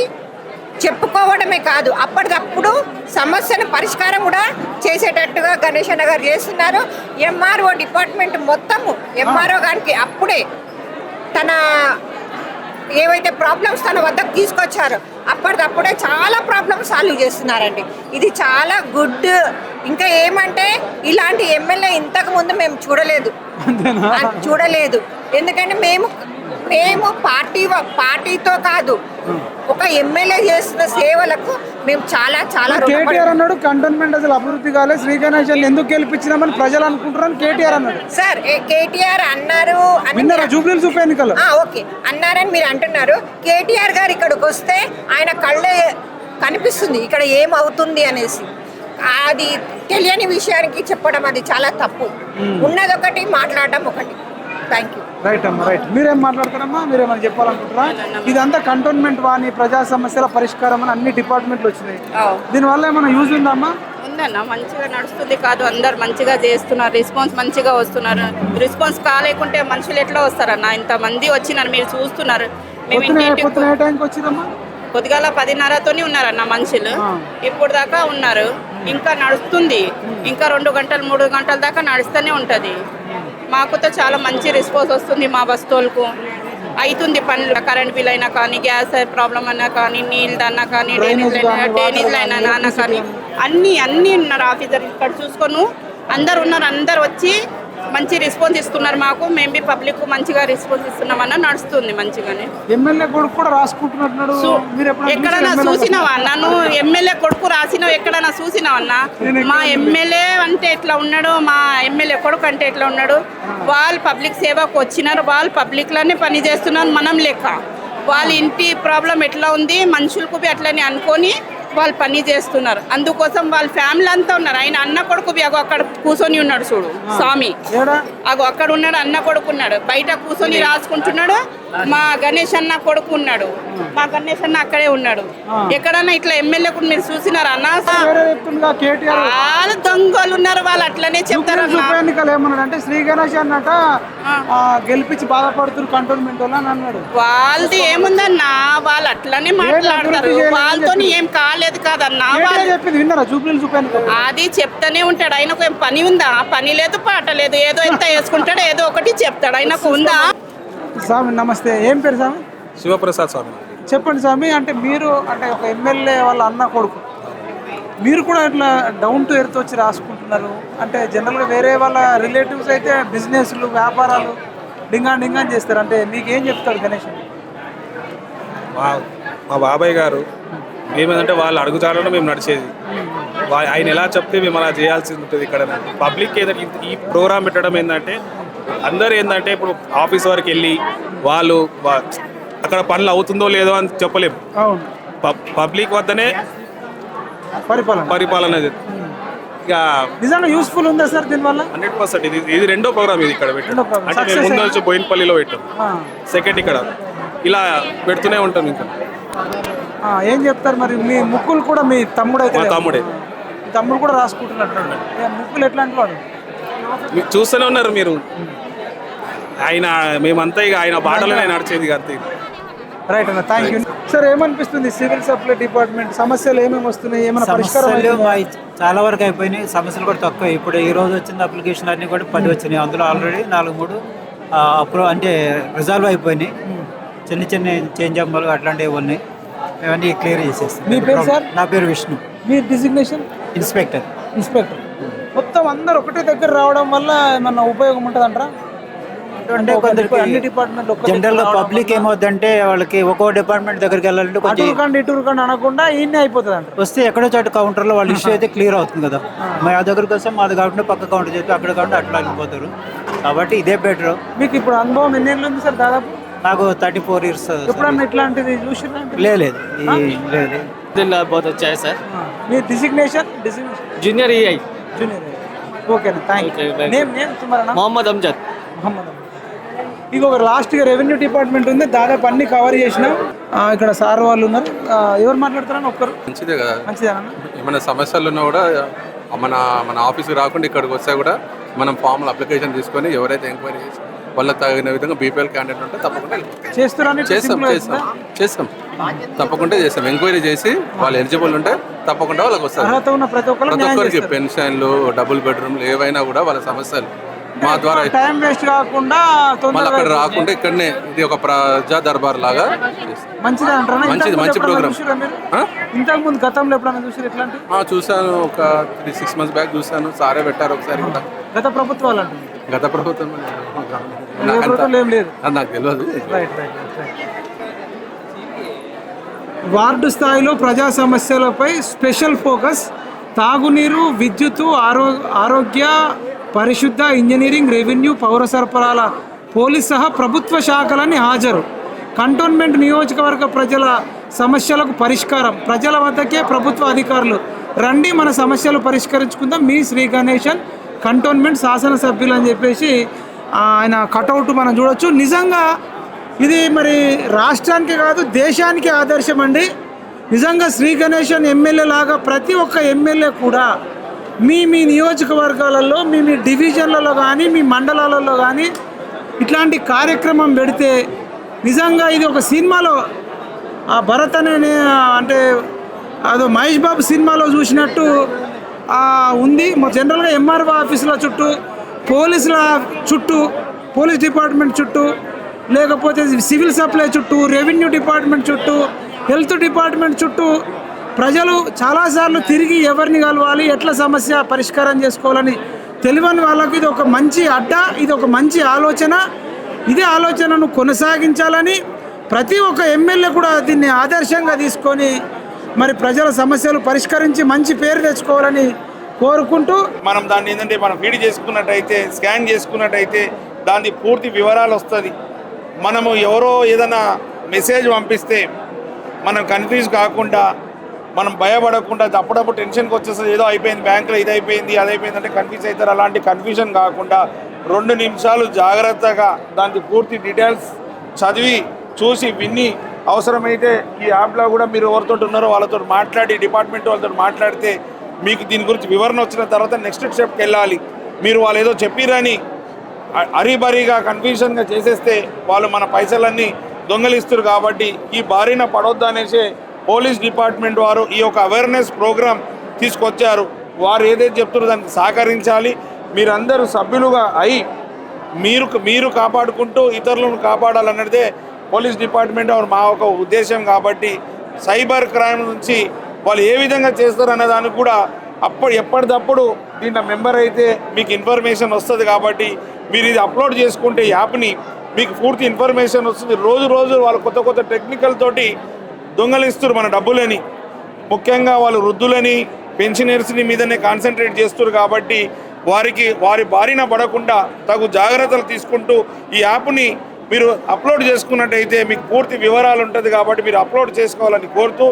చెప్పుకోవడమే కాదు, అప్పటికప్పుడు సమస్యను పరిష్కారం కూడా చేసేటట్టుగా గణేష్ అన్న గారు చేస్తున్నారు. ఎంఆర్ఓ డిపార్ట్మెంట్ మొత్తము ఎంఆర్ఓ గారికి అప్పుడే తన ఏవైతే ప్రాబ్లమ్స్ తన వద్దకు తీసుకొచ్చారో అప్పటికప్పుడే చాలా ప్రాబ్లమ్స్ సాల్వ్ చేస్తున్నారండి. ఇది చాలా గుడ్. ఇంకా ఏమంటే ఇలాంటి ఎమ్మెల్యే ఇంతకు ముందు మేము చూడలేదు. ఎందుకంటే మేము పార్టీతో కాదు, ఒక ఎమ్మెల్యే చేస్తున్న సేవలకు మేము చాలా కేటీఆర్ అన్నాడు కంటోన్మెంట్ అసలు అభివృద్ధి కాలేదు, శ్రీ గణేశన్ ఎందుకు గెలిపించినామని ప్రజలు అనుకుంటున్నారు. కేటీఆర్ అన్నాడు. సార్ కేటీఆర్ అన్నారు, జూబ్లీహిల్స్ ఉప ఎన్నికలు ఓకే అన్నారని మీరు అంటున్నారు. కేటీఆర్ గారు ఇక్కడికి వస్తే ఆయన కళ్ళే కనిపిస్తుంది ఇక్కడ ఏమవుతుంది అనేసి. అది తెలియని విషయానికి చెప్పడం అది చాలా తప్పు. ఉన్నదొకటి, మాట్లాడడం ఒకటి. Thank you. రైట్ అమ్మా, రైట్. మీరేం మాట్లాడతారమ్మా? మీరేమైనా చెప్పాలనుకుంటారా? ఇదంతా కంటోన్మెంట్ వాణి ప్రజా సమస్యల పరిష్కారం అని అన్ని డిపార్ట్మెంట్లు వచ్చినాయి. దీనివల్ల ఏమైనా యూజ్ ఉందమ్మా? ఉందన్న, మంచిగా నడుస్తుంది కాదు, అందరు మంచిగా చేస్తున్నారు, రెస్పాన్స్ మంచిగా వస్తున్నారు. రెస్పాన్స్ కాలేకుంటే మనుషులు ఎట్లా వస్తారన్న? ఇంతమంది వచ్చినారు, మీరు చూస్తున్నారు. పొద్దుగాల 10:30తోనే ఉన్నారన్న మనుషులు, ఇప్పుడు దాకా ఉన్నారు. ఇంకా నడుస్తుంది, ఇంకా 2 గంటలు 3 గంటల దాకా నడుస్తూనే ఉంటుంది. మాకుతో చాలా మంచి రెస్పాన్స్ వస్తుంది. మా బస్తోళ్ళకు అవుతుంది పనులు. కరెంట్ బిల్ అయినా కానీ, గ్యాస్ ప్రాబ్లం అయినా కానీ, నీళ్ళు అన్నా కానీ, డ్రైనేజ్ అయినా కానీ అన్నీ ఉన్నారు ఆఫీసర్. ఇక్కడ చూసుకొని అందరు ఉన్నారు, అందరు వచ్చి మంచి రెస్పాన్స్ ఇస్తున్నారు మాకు. మేము పబ్లిక్ మంచిగా రెస్పాన్స్ ఇస్తున్నామన్నా నడుస్తుంది మంచిగానే. ఎమ్మెల్యే కొడుకు కూడా రాసుకుంటున్నాడు. ఎక్కడన్నా చూసినావా అన్న? నువ్వు ఎమ్మెల్యే కొడుకు రాసినావు ఎక్కడన్నా చూసినావు అన్న? మా ఎమ్మెల్యే అంటే ఎట్లా ఉన్నాడు, మా ఎమ్మెల్యే కొడుకు అంటే ఎట్లా ఉన్నాడు. వాళ్ళు పబ్లిక్ సేవకు వచ్చినారు, వాళ్ళు పబ్లిక్లోనే పని చేస్తున్నారు. మనం లెక్క వాళ్ళ ఇంటి ప్రాబ్లం ఎట్లా ఉంది, మనుషులకు అట్లనే అనుకొని వాళ్ళు పని చేస్తున్నారు. అందుకోసం వాళ్ళ ఫ్యామిలీ అంతా ఉన్నారు. ఆయన అన్న కొడుకు అక్కడ కూర్చొని ఉన్నాడు చూడు స్వామి, అక్కడ ఉన్నాడు. అన్న కొడుకు ఉన్నాడు, బయట కూర్చొని రాసుకుంటున్నాడు. మా గణేష్ అన్న కొడుకు ఉన్నాడు, మా గణేష్ అన్న అక్కడే ఉన్నాడు. ఎక్కడన్నా ఇట్లా ఎమ్మెల్యేకు మీరు చూసినారా అన్న? వాళ్ళు దొంగలు ఉన్నారు, వాళ్ళు అట్లనే చెప్తారు. ఏమన్నాడంటే శ్రీ గణేష్ అన్నట గెలిపించి బాధపడుతున్నారు కంటోన్మెంట్ అని అన్నాడు. వాళ్ళది ఏముందన్నా, వాళ్ళు అట్లనే మాట్లాడతారు. వాళ్ళతో ఏం కాలేదు కాదన్నా. అది చెప్తానే ఉంటాడు. ఆయనకు ఏం పని ఉందా? పని లేదు, పాట లేదు. ఏదో ఎంత వేసుకుంటాడు, ఏదో ఒకటి చెప్తాడు. ఆయనకు ఉందా? స్వామి నమస్తే. ఏం పేరు స్వామి? శివప్రసాద్ స్వామి. చెప్పండి స్వామి, అంటే మీరు అంటే ఒక ఎమ్మెల్యే వాళ్ళ అన్న కొడుకు, మీరు కూడా ఇట్లా డౌన్ టు ఎర్త్ వచ్చి రాసుకుంటున్నారు. అంటే జనరల్గా వేరే వాళ్ళ రిలేటివ్స్ అయితే బిజినెస్లు, వ్యాపారాలు డింగాన్ చేస్తారు. అంటే మీకు ఏం చెప్తాడు గణేష్? మా బాబాయ్ గారు ఏమేదంటే వాళ్ళు అడుగుతారని మేము నడిచేది. ఆయన ఎలా చెప్తే మేము అలా చేయాల్సి ఉంటుంది. ఇక్కడ పబ్లిక్ ఏదంటే ఈ ప్రోగ్రామ్ పెట్టడం ఏంటంటే అందరూ ఏంటంటే ఇప్పుడు ఆఫీస్ వరకు వెళ్ళి వాళ్ళు అక్కడ పనులు అవుతుందో లేదో అని చెప్పలేము. పబ్లిక్ వద్దనే పరిపాలన. ఇక నిజంగా యూస్ఫుల్ ఉందా సార్ దీనివల్ల? 100% ఇది రెండో ప్రోగ్రామ్ ఇది ఇక్కడ పెట్టాం. అంటే మేము ముందు వచ్చి బోయినపల్లిలో పెట్టాం, సెకండ్ ఇక్కడ ఇలా పెడుతూనే ఉంటాం. ఇంకా ఏం చెప్తారు మరి? మీ ముక్కులు కూడా మీ తమ్ముడు అయితే? మా తమ్ముడే. మీ తమ్ముడు కూడా రాసుకుంటున్నట్టు. ముక్కులు ఎట్లాంటి వాడు? మీరు చూస్తూనే ఉన్నారు మీరు. ఆయన మేమంతా ఇక ఆయన బాటలోనే నడిచేది అంతే. రైట్ అన్న, థ్యాంక్ యూ సార్. ఏమనిపిస్తుంది సివిల్ సప్లై డిపార్ట్మెంట్ సమస్యలు ఏమేమి వస్తున్నాయి? ఏమైనా పరిష్కారం? చాలా వరకు అయిపోయినాయి, సమస్యలు కూడా తక్కువ. ఇప్పుడు ఈ రోజు వచ్చిన అప్లికేషన్ అన్ని కూడా 10 వచ్చినాయి. అందులో ఆల్రెడీ 4-3 అంటే రిజాల్వ్ అయిపోయినాయి. చిన్న చిన్న చేంజ్ అమ్మలు అట్లాంటివి ఉన్నాయి, ఇవన్నీ క్లియర్ చేసేస్తాం. మీ పేరు సార్? నా పేరు విష్ణు. మీ డిజిగ్నేషన్? ఇన్స్పెక్టర్. మొత్తం అందరు ఒకటే దగ్గర రావడం వల్ల ఏమన్నా ఉపయోగం ఉంటుంది అంటారా? అంటే కొందరికి అన్ని డిపార్ట్మెంట్ జనరల్ గా పబ్లిక్ ఏమవుతుందంటే వాళ్ళకి ఒక్కో డిపార్ట్మెంట్ దగ్గరికి వెళ్ళాలంటే కొంచెం ఇటురుకండి అనకుండా ఈయనే అయిపోతుంది అంట. వస్తే ఎక్కడో చోట కౌంటర్లో వాళ్ళ ఇష్యూ అయితే క్లియర్ అవుతుంది కదా. మా దగ్గరికి వస్తే మాది కాకుండా పక్క కౌంటర్ చెప్పి అక్కడ కాకుండా అట్లా వెళ్ళిపోతారు. కాబట్టి ఇదే బెటర్. మీకు ఇప్పుడు అనుభవం ఎన్ని ఏళ్ళు ఉంది సార్? దాదాపు నాకు 34 years. ఎప్పుడన్నా ఇట్లాంటిది చూసినా? లేదు. बहुत अच्छा है सर. మీ డిజిగ్నేషన్? Junior EI. ఓకేనా, థ్యాంక్ యూ. నేమ్ తుమారా నామ్? मोहम्मद अमजद. ఇక ఒక లాస్ట్గా రెవెన్యూ డిపార్ట్మెంట్ ఉంది, దాదాపు అన్ని కవర్ చేసినాం. ఇక్కడ సార్ వాళ్ళు ఉన్నారు, ఎవరు మాట్లాడతారని ఒక్కరు? మంచిదే కదా. మంచిదేనా? ఏమైనా సమస్యలు ఉన్నా కూడా మన ఆఫీస్కి రాకుండా ఇక్కడికి వస్తే కూడా మనం ఫామ్లో అప్లికేషన్ తీసుకొని ఎవరైతే ఎంక్వైరీ చేసి వాళ్ళకి తగిన విధంగా బీపీఎల్ క్యాండిడేట్ ఉంటే తప్పకుండా చేస్తాం తప్పకుండా చేస్తాం. ఎంక్వైరీ చేసి వాళ్ళు ఎలిజిబుల్ ఉంటే తప్పకుండా వాళ్ళకి వస్తారు. ప్రతి ఒక్కరికి పెన్షన్లు, డబుల్ బెడ్రూమ్లు ఏవైనా కూడా వాళ్ళ సమస్యలు మా ద్వారా టైం వేస్ట్ కాకుండా మళ్ళీ అక్కడ రాకుండా ఇక్కడనే ఇది ఒక ప్రజా దర్బార్ లాగా మంచిది అంటారా? మంచి ప్రోగ్రామ్. ఇంతకు ముందు గతంలో ఎప్పుడైనా చూసారు ఇట్లాంటి? చూసాను, ఒక 3-6 months బ్యాక్ చూసాను. సారే పెట్టారు ఒకసారి కూడా. గత ప్రభుత్వాలు అంటే? గత ప్రభుత్వం నాకు తెలియదు. వార్డు స్థాయిలో ప్రజా సమస్యలపై స్పెషల్ ఫోకస్. తాగునీరు, విద్యుత్తు, ఆరోగ్య, పరిశుద్ధ, ఇంజనీరింగ్, రెవెన్యూ, పౌర సరఫరాల, పోలీస్ సహా ప్రభుత్వ శాఖలని హాజరు. కంటోన్మెంట్ నియోజకవర్గ ప్రజల సమస్యలకు పరిష్కారం. ప్రజల వద్దకే ప్రభుత్వ అధికారులు రండి, మన సమస్యలు పరిష్కరించుకుందాం. మీ శ్రీ గణేశన్ కంటోన్మెంట్ శాసనసభ్యులు అని చెప్పేసి ఆయన కటౌట్ మనం చూడొచ్చు. నిజంగా ఇది మరి రాష్ట్రానికి కాదు దేశానికి ఆదర్శం అండి. నిజంగా శ్రీ గణేశన్ ఎమ్మెల్యే లాగా ప్రతి ఒక్క ఎమ్మెల్యే కూడా మీ నియోజకవర్గాలలో, మీ డివిజన్లలో కానీ, మీ మండలాలలో కానీ ఇట్లాంటి కార్యక్రమం పెడితే నిజంగా ఇది ఒక సినిమాలో భరత్ అనే అంటే అదో మహేష్ బాబు సినిమాలో చూసినట్టు ఉంది. జనరల్గా ఎంఆర్ఓ ఆఫీసుల చుట్టూ, పోలీసుల చుట్టూ, పోలీస్ డిపార్ట్మెంట్ చుట్టూ, లేకపోతే సివిల్ సప్లై చుట్టూ, రెవెన్యూ డిపార్ట్మెంట్ చుట్టూ, హెల్త్ డిపార్ట్మెంట్ చుట్టూ ప్రజలు చాలాసార్లు తిరిగి ఎవరిని కలవాలి, ఎట్లా సమస్య పరిష్కారం చేసుకోవాలని తెలియని వాళ్ళకి ఇది ఒక మంచి అడ్డ, ఇది ఒక మంచి ఆలోచన. ఇదే ఆలోచనను కొనసాగించాలని ప్రతి ఒక్క ఎమ్మెల్యే కూడా దీన్ని ఆదర్శంగా తీసుకొని మరి ప్రజల సమస్యలు పరిష్కరించి మంచి పేరు తెచ్చుకోవాలని కోరుకుంటూ, మనం దాన్ని ఏంటంటే మనం ఫీడ్ చేసుకున్నట్టయితే, స్కాన్ చేసుకున్నట్టయితే దాని పూర్తి వివరాలు వస్తుంది. మనము ఎవరో ఏదైనా మెసేజ్ పంపిస్తే మనం కన్ఫ్యూజ్ కాకుండా, మనం భయపడకుండా, అప్పుడప్పుడు టెన్షన్కి వచ్చేస్తుంది, ఏదో అయిపోయింది బ్యాంకులో, ఇది అయిపోయింది అది అయిపోయింది అంటే కన్ఫ్యూజ్ అవుతారు. అలాంటి కన్ఫ్యూజన్ కాకుండా 2 నిమిషాలు జాగ్రత్తగా దానికి పూర్తి డీటెయిల్స్ చదివి చూసి విని, అవసరమైతే ఈ యాప్లో కూడా మీరు ఎవరితో ఉన్నారో వాళ్ళతో మాట్లాడి, డిపార్ట్మెంట్ వాళ్ళతో మాట్లాడితే మీకు దీని గురించి వివరణ వచ్చిన తర్వాత నెక్స్ట్ స్టెప్కి వెళ్ళాలి. మీరు వాళ్ళు ఏదో చెప్పిరని అరీబరీగా కన్ఫ్యూజన్గా చేసేస్తే వాళ్ళు మన పైసలన్నీ దొంగలిస్తారు. కాబట్టి ఈ బారిన పడొద్దు అనేసి పోలీస్ డిపార్ట్మెంట్ వారు ఈ యొక్క అవేర్నెస్ ప్రోగ్రామ్ తీసుకొచ్చారు. వారు ఏదైతే చెప్తున్నారో దానికి సహకరించాలి. మీరందరూ సభ్యులుగా అయి మీరు కాపాడుకుంటూ ఇతరులను కాపాడాలన్నదే పోలీస్ డిపార్ట్మెంట్ మా ఒక ఉద్దేశం. కాబట్టి సైబర్ క్రైమ్ నుంచి వాళ్ళు ఏ విధంగా చేస్తారనే దానికి కూడా ఎప్పటికప్పుడు దీంట్లో మెంబర్ అయితే మీకు ఇన్ఫర్మేషన్ వస్తుంది. కాబట్టి మీరు ఇది అప్లోడ్ చేసుకుంటే యాప్ని మీకు పూర్తి ఇన్ఫర్మేషన్ వస్తుంది. రోజు వాళ్ళు కొత్త టెక్నికల్ తోటి దొంగలిస్తారు మన డబ్బులని. ముఖ్యంగా వాళ్ళు వృద్ధులని, పెన్షనర్స్ని మీదనే కాన్సన్ట్రేట్ చేస్తారు. కాబట్టి వారి బారిన పడకుండా తగు జాగ్రత్తలు తీసుకుంటూ ఈ యాప్ని మీరు అప్లోడ్ చేసుకున్నట్టయితే మీకు పూర్తి వివరాలు ఉంటుంది. కాబట్టి మీరు అప్లోడ్ చేసుకోవాలని కోరుతూ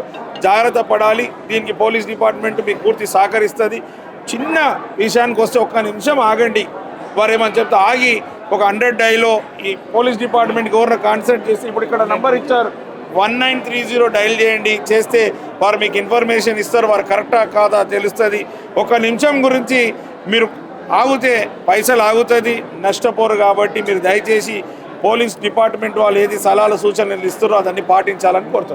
జాగ్రత్త పడాలి. దీనికి పోలీస్ డిపార్ట్మెంట్ మీకు పూర్తి సహకరిస్తుంది. చిన్న విషయానికి వస్తే ఒక్క నిమిషం ఆగండి, వారు ఏమని చెప్తే ఆగి ఒక 100 డైలో ఈ పోలీస్ డిపార్ట్మెంట్ గవర్నర్ కాన్సల్ట్ చేసి ఇప్పుడు ఇక్కడ నంబర్ ఇచ్చారు 1930 డైల్ చేయండి, చేస్తే వారు మీకు ఇన్ఫర్మేషన్ ఇస్తారు, వారు కరెక్టా కాదా తెలుస్తుంది. ఒక నిమిషం గురించి మీరు ఆగితే పైసలు ఆగుతుంది, నష్టపోరు. కాబట్టి మీరు దయచేసి పోలీస్ డిపార్ట్మెంట్ వాళ్ళు ఏది సలహాలు సూచనలు ఇస్తారో అదన్నీ పాటించాలని కోరుతున్నాను.